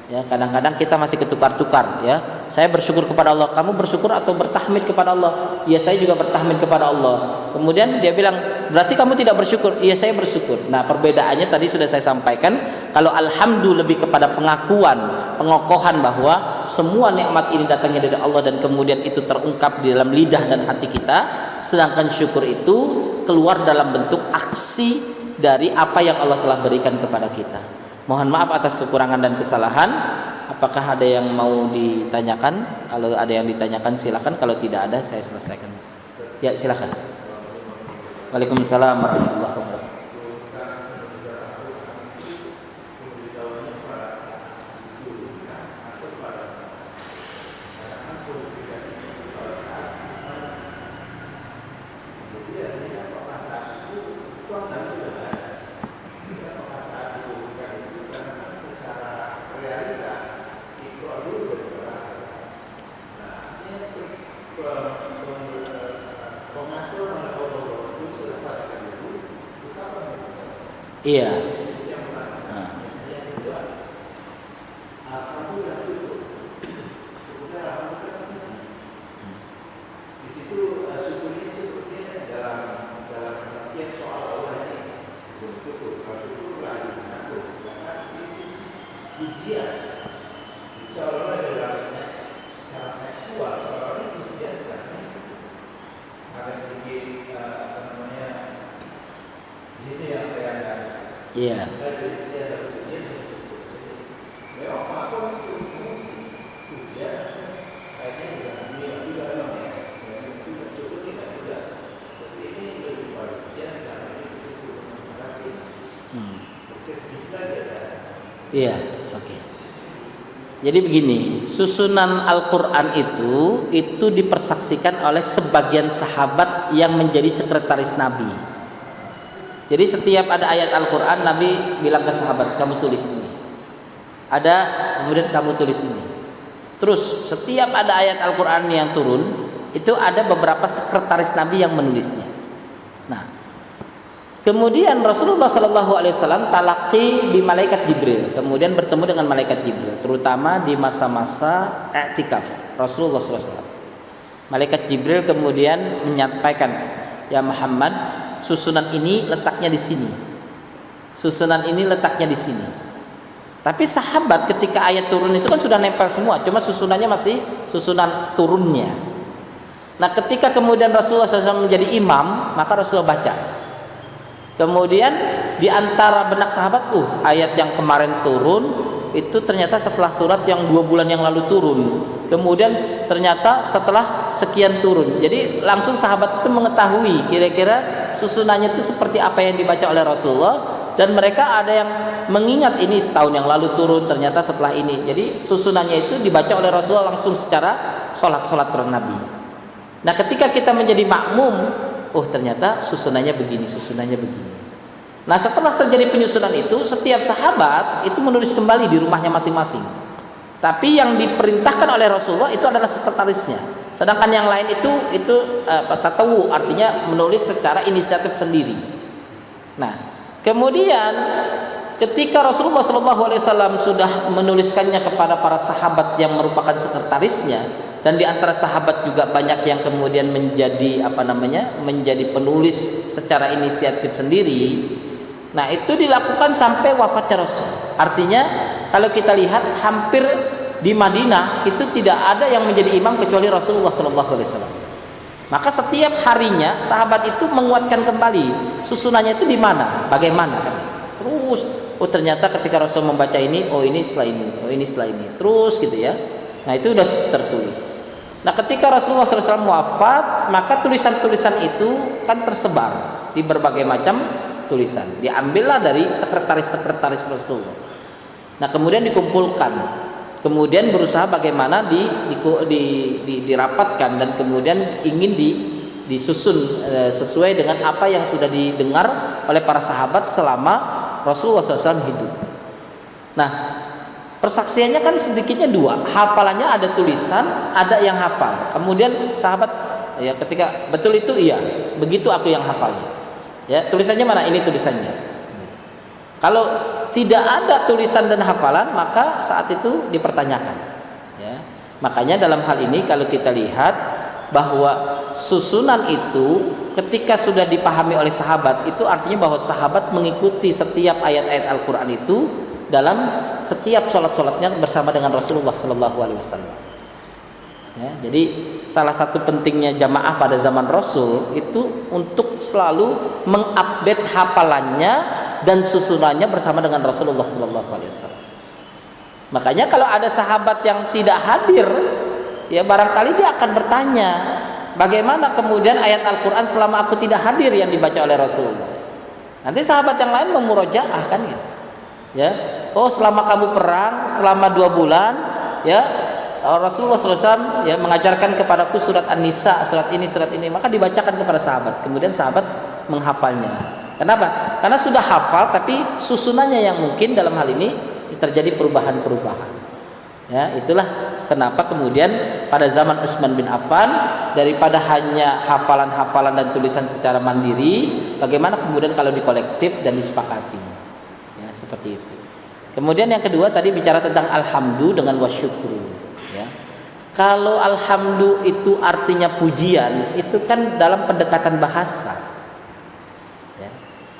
Ya, kadang-kadang kita masih ketukar-tukar, ya. Saya bersyukur kepada Allah, kamu bersyukur atau bertahmid kepada Allah? Ya, saya juga bertahmid kepada Allah. Kemudian dia bilang, berarti kamu tidak bersyukur? Iya, saya bersyukur. Nah, perbedaannya tadi sudah saya sampaikan. Kalau alhamdulillah lebih kepada pengakuan, pengokohan bahwa semua nikmat ini datangnya dari Allah dan kemudian itu terungkap di dalam lidah dan hati kita. Sedangkan syukur itu keluar dalam bentuk aksi dari apa yang Allah telah berikan kepada kita. Mohon maaf atas kekurangan dan kesalahan. Apakah ada yang mau ditanyakan? Kalau ada yang ditanyakan silakan. Kalau tidak ada saya selesaikan. Ya, silakan. Waalaikumsalam warahmatullahi wabarakatuh. Iya. Nah. Di situ syukurnya sebetulnya dalam artian soal Allah ini syukur, syukur lagi mengatur, maka ujian seolah-olah dalam secara tekstual, seolah-olah ujian kan ada sedikit apa namanya di situ yang saya agak iya. Iya, oke. Jadi begini, susunan Al-Quran itu dipersaksikan oleh sebagian sahabat yang menjadi sekretaris Nabi. Jadi setiap ada ayat Al-Quran, Nabi bilang ke sahabat, kamu tulis ini. Ada, kemudian kamu tulis ini. Terus setiap ada ayat Al-Quran yang turun, itu ada beberapa sekretaris Nabi yang menulisnya. Nah, kemudian Rasulullah SAW talaqi di malaikat Jibril, kemudian bertemu dengan malaikat Jibril, terutama di masa-masa i'tikaf Rasulullah SAW. Malaikat Jibril kemudian menyampaikan, ya Muhammad, susunan ini letaknya di sini, susunan ini letaknya di sini. Tapi sahabat ketika ayat turun itu kan sudah nempel semua, cuma susunannya masih susunan turunnya. Nah, ketika kemudian Rasulullah SAW menjadi imam, maka Rasulullah baca. Kemudian di antara benak sahabat, ayat yang kemarin turun itu ternyata setelah surat yang 2 bulan yang lalu turun. Kemudian ternyata setelah sekian turun. Jadi langsung sahabat itu mengetahui kira-kira susunannya itu seperti apa yang dibaca oleh Rasulullah, dan mereka ada yang mengingat ini setahun yang lalu turun, ternyata setelah ini. Jadi susunannya itu dibaca oleh Rasulullah langsung secara sholat Nabi. Nah, ketika kita menjadi makmum, ternyata susunannya begini, susunannya begini. Nah, setelah terjadi penyusunan itu, setiap sahabat itu menulis kembali di rumahnya masing-masing. Tapi yang diperintahkan oleh Rasulullah itu adalah sekretarisnya. Sedangkan yang lain itu tatawu, artinya menulis secara inisiatif sendiri. Nah, kemudian ketika Rasulullah SAW sudah menuliskannya kepada para sahabat yang merupakan sekretarisnya, dan di antara sahabat juga banyak yang kemudian menjadi menjadi penulis secara inisiatif sendiri. Nah, itu dilakukan sampai wafatnya Rasul. Artinya kalau kita lihat hampir di Madinah itu tidak ada yang menjadi imam kecuali Rasulullah SAW. Maka setiap harinya sahabat itu menguatkan kembali susunannya itu di mana, bagaimana kan. Terus ternyata ketika Rasul membaca ini, ini setelah ini, ini setelah ini, terus gitu ya. Nah, itu sudah tertulis. Nah, ketika Rasulullah SAW wafat, maka tulisan-tulisan itu kan tersebar di berbagai macam tulisan. Diambillah dari sekretaris-sekretaris Rasulullah. Nah, kemudian dikumpulkan, kemudian berusaha bagaimana dirapatkan dan kemudian ingin disusun sesuai dengan apa yang sudah didengar oleh para sahabat selama Rasulullah SAW hidup. Nah, persaksiannya kan sedikitnya 2, hafalannya ada tulisan, ada yang hafal. Kemudian sahabat ya ketika betul itu iya, begitu aku yang hafalnya. Ya, tulisannya mana? Ini tulisannya. Kalau tidak ada tulisan dan hafalan, maka saat itu dipertanyakan. Ya, makanya dalam hal ini kalau kita lihat bahwa susunan itu ketika sudah dipahami oleh sahabat, itu artinya bahwa sahabat mengikuti setiap ayat-ayat Al-Quran itu dalam setiap sholat-sholatnya bersama dengan Rasulullah SAW. Ya, jadi salah satu pentingnya jamaah pada zaman Rasul itu untuk selalu mengupdate hafalannya dan susunannya bersama dengan Rasulullah SAW. Makanya kalau ada sahabat yang tidak hadir, ya barangkali dia akan bertanya, bagaimana kemudian ayat Al-Quran selama aku tidak hadir yang dibaca oleh Rasulullah. Nanti sahabat yang lain memurojaah kan gitu. Ya, selama kamu perang selama 2 bulan, ya Rasulullah SAW ya mengajarkan kepadaku surat An-Nisa, surat ini, maka dibacakan kepada sahabat. Kemudian sahabat menghafalnya. Kenapa? Karena sudah hafal, tapi susunannya yang mungkin dalam hal ini terjadi perubahan-perubahan. Ya, itulah kenapa kemudian pada zaman Utsman bin Affan, daripada hanya hafalan-hafalan dan tulisan secara mandiri, bagaimana kemudian kalau dikolektif dan disepakati. Ya, seperti itu. Kemudian yang kedua tadi bicara tentang alhamdu dengan wasyukru. Ya. Kalau alhamdu itu artinya pujian, itu kan dalam pendekatan bahasa. Ya.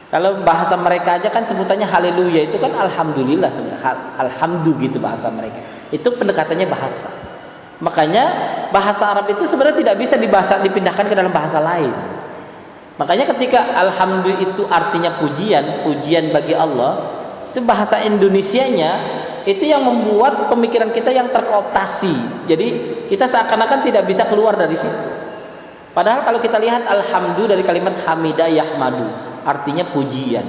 Kalau bahasa mereka aja kan sebutannya haleluya, itu kan alhamdulillah sebenarnya, alhamdu gitu bahasa mereka. Itu pendekatannya bahasa. Makanya bahasa Arab itu sebenarnya tidak bisa dipindahkan ke dalam bahasa lain. Makanya ketika alhamdu itu artinya pujian bagi Allah, itu bahasa Indonesianya itu yang membuat pemikiran kita yang terkooptasi. Jadi kita seakan-akan tidak bisa keluar dari situ. Padahal kalau kita lihat alhamdu dari kalimat hamida yahmadu, artinya pujian.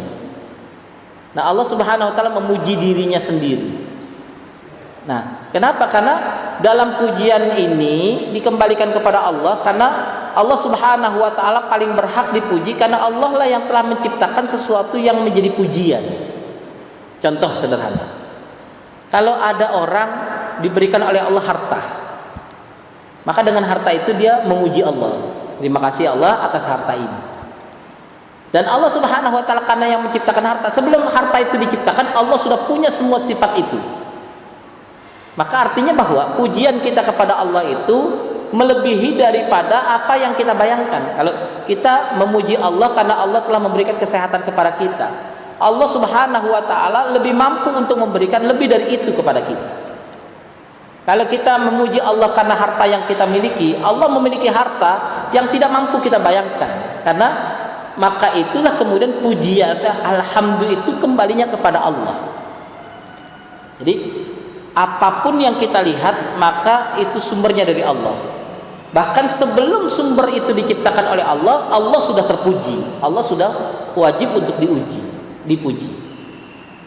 Nah, Allah Subhanahu wa taala memuji dirinya sendiri. Nah, kenapa? Karena dalam pujian ini dikembalikan kepada Allah, karena Allah Subhanahu wa taala paling berhak dipuji karena Allah lah yang telah menciptakan sesuatu yang menjadi pujian. Contoh sederhana. Kalau ada orang diberikan oleh Allah harta, maka dengan harta itu dia memuji Allah. Terima kasih Allah atas harta ini. Dan Allah Subhanahu wa taala karena yang menciptakan harta, sebelum harta itu diciptakan Allah sudah punya semua sifat itu. Maka artinya bahwa pujian kita kepada Allah itu melebihi daripada apa yang kita bayangkan. Kalau kita memuji Allah karena Allah telah memberikan kesehatan kepada kita, Allah Subhanahu wa taala lebih mampu untuk memberikan lebih dari itu kepada kita. Kalau kita memuji Allah karena harta yang kita miliki, Allah memiliki harta yang tidak mampu kita bayangkan. Karena maka itulah kemudian pujian alhamdulillah itu kembalinya kepada Allah. Jadi apapun yang kita lihat maka itu sumbernya dari Allah. Bahkan sebelum sumber itu diciptakan oleh Allah, Allah sudah terpuji. Allah sudah wajib untuk dipuji.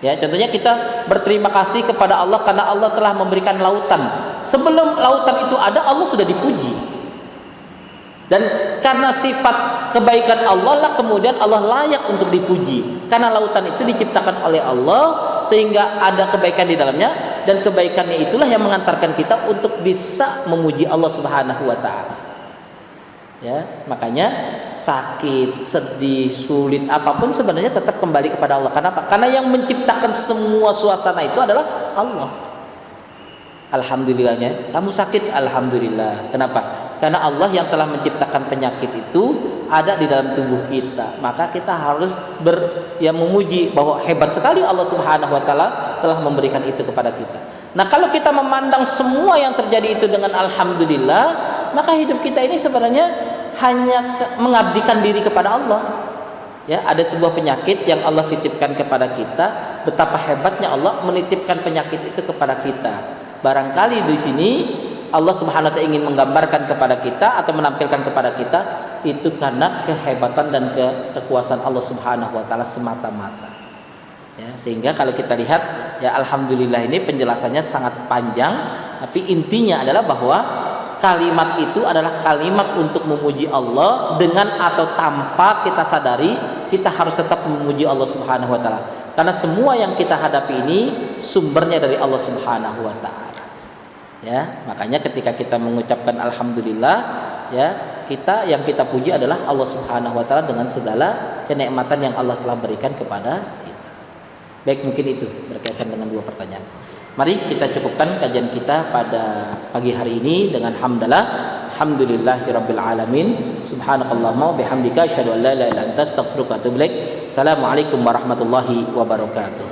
Ya, contohnya kita berterima kasih kepada Allah karena Allah telah memberikan lautan. Sebelum lautan itu ada, Allah sudah dipuji. Dan karena sifat kebaikan Allah lah kemudian Allah layak untuk dipuji. Karena lautan itu diciptakan oleh Allah sehingga ada kebaikan di dalamnya, dan kebaikannya itulah yang mengantarkan kita untuk bisa memuji Allah Subhanahu wa taala. Ya, makanya sakit, sedih, sulit apapun sebenarnya tetap kembali kepada Allah. Kenapa? Karena yang menciptakan semua suasana itu adalah Allah. Alhamdulillahnya, kamu sakit, alhamdulillah. Kenapa? Karena Allah yang telah menciptakan penyakit itu ada di dalam tubuh kita. Maka kita harus memuji bahwa hebat sekali Allah Subhanahu wa taala telah memberikan itu kepada kita. Nah, kalau kita memandang semua yang terjadi itu dengan alhamdulillah, maka hidup kita ini sebenarnya hanya mengabdikan diri kepada Allah. Ya, ada sebuah penyakit yang Allah titipkan kepada kita, betapa hebatnya Allah menitipkan penyakit itu kepada kita. Barangkali di sini Allah Subhanahu wa taala ingin menggambarkan kepada kita atau menampilkan kepada kita itu karena kehebatan dan kekuasaan Allah Subhanahu wa taala semata-mata. Ya, sehingga kalau kita lihat ya alhamdulillah ini penjelasannya sangat panjang, tapi intinya adalah bahwa kalimat itu adalah kalimat untuk memuji Allah dengan atau tanpa kita sadari kita harus tetap memuji Allah Subhanahu wa taala. Karena semua yang kita hadapi ini sumbernya dari Allah Subhanahu wa taala. Ya, makanya ketika kita mengucapkan alhamdulillah, ya, yang kita puji adalah Allah Subhanahu wa taala dengan segala kenikmatan yang Allah telah berikan kepada kita. Baik, mungkin itu berkaitan dengan dua pertanyaan. Mari kita cukupkan kajian kita pada pagi hari ini dengan hamdalah. Alhamdulillahirabbil alamin. Subhanakallahumma bihamdika asyhadu an la ilaha illa anta astaghfiruka wa atubu ilaik. Assalamualaikum warahmatullahi wabarakatuh.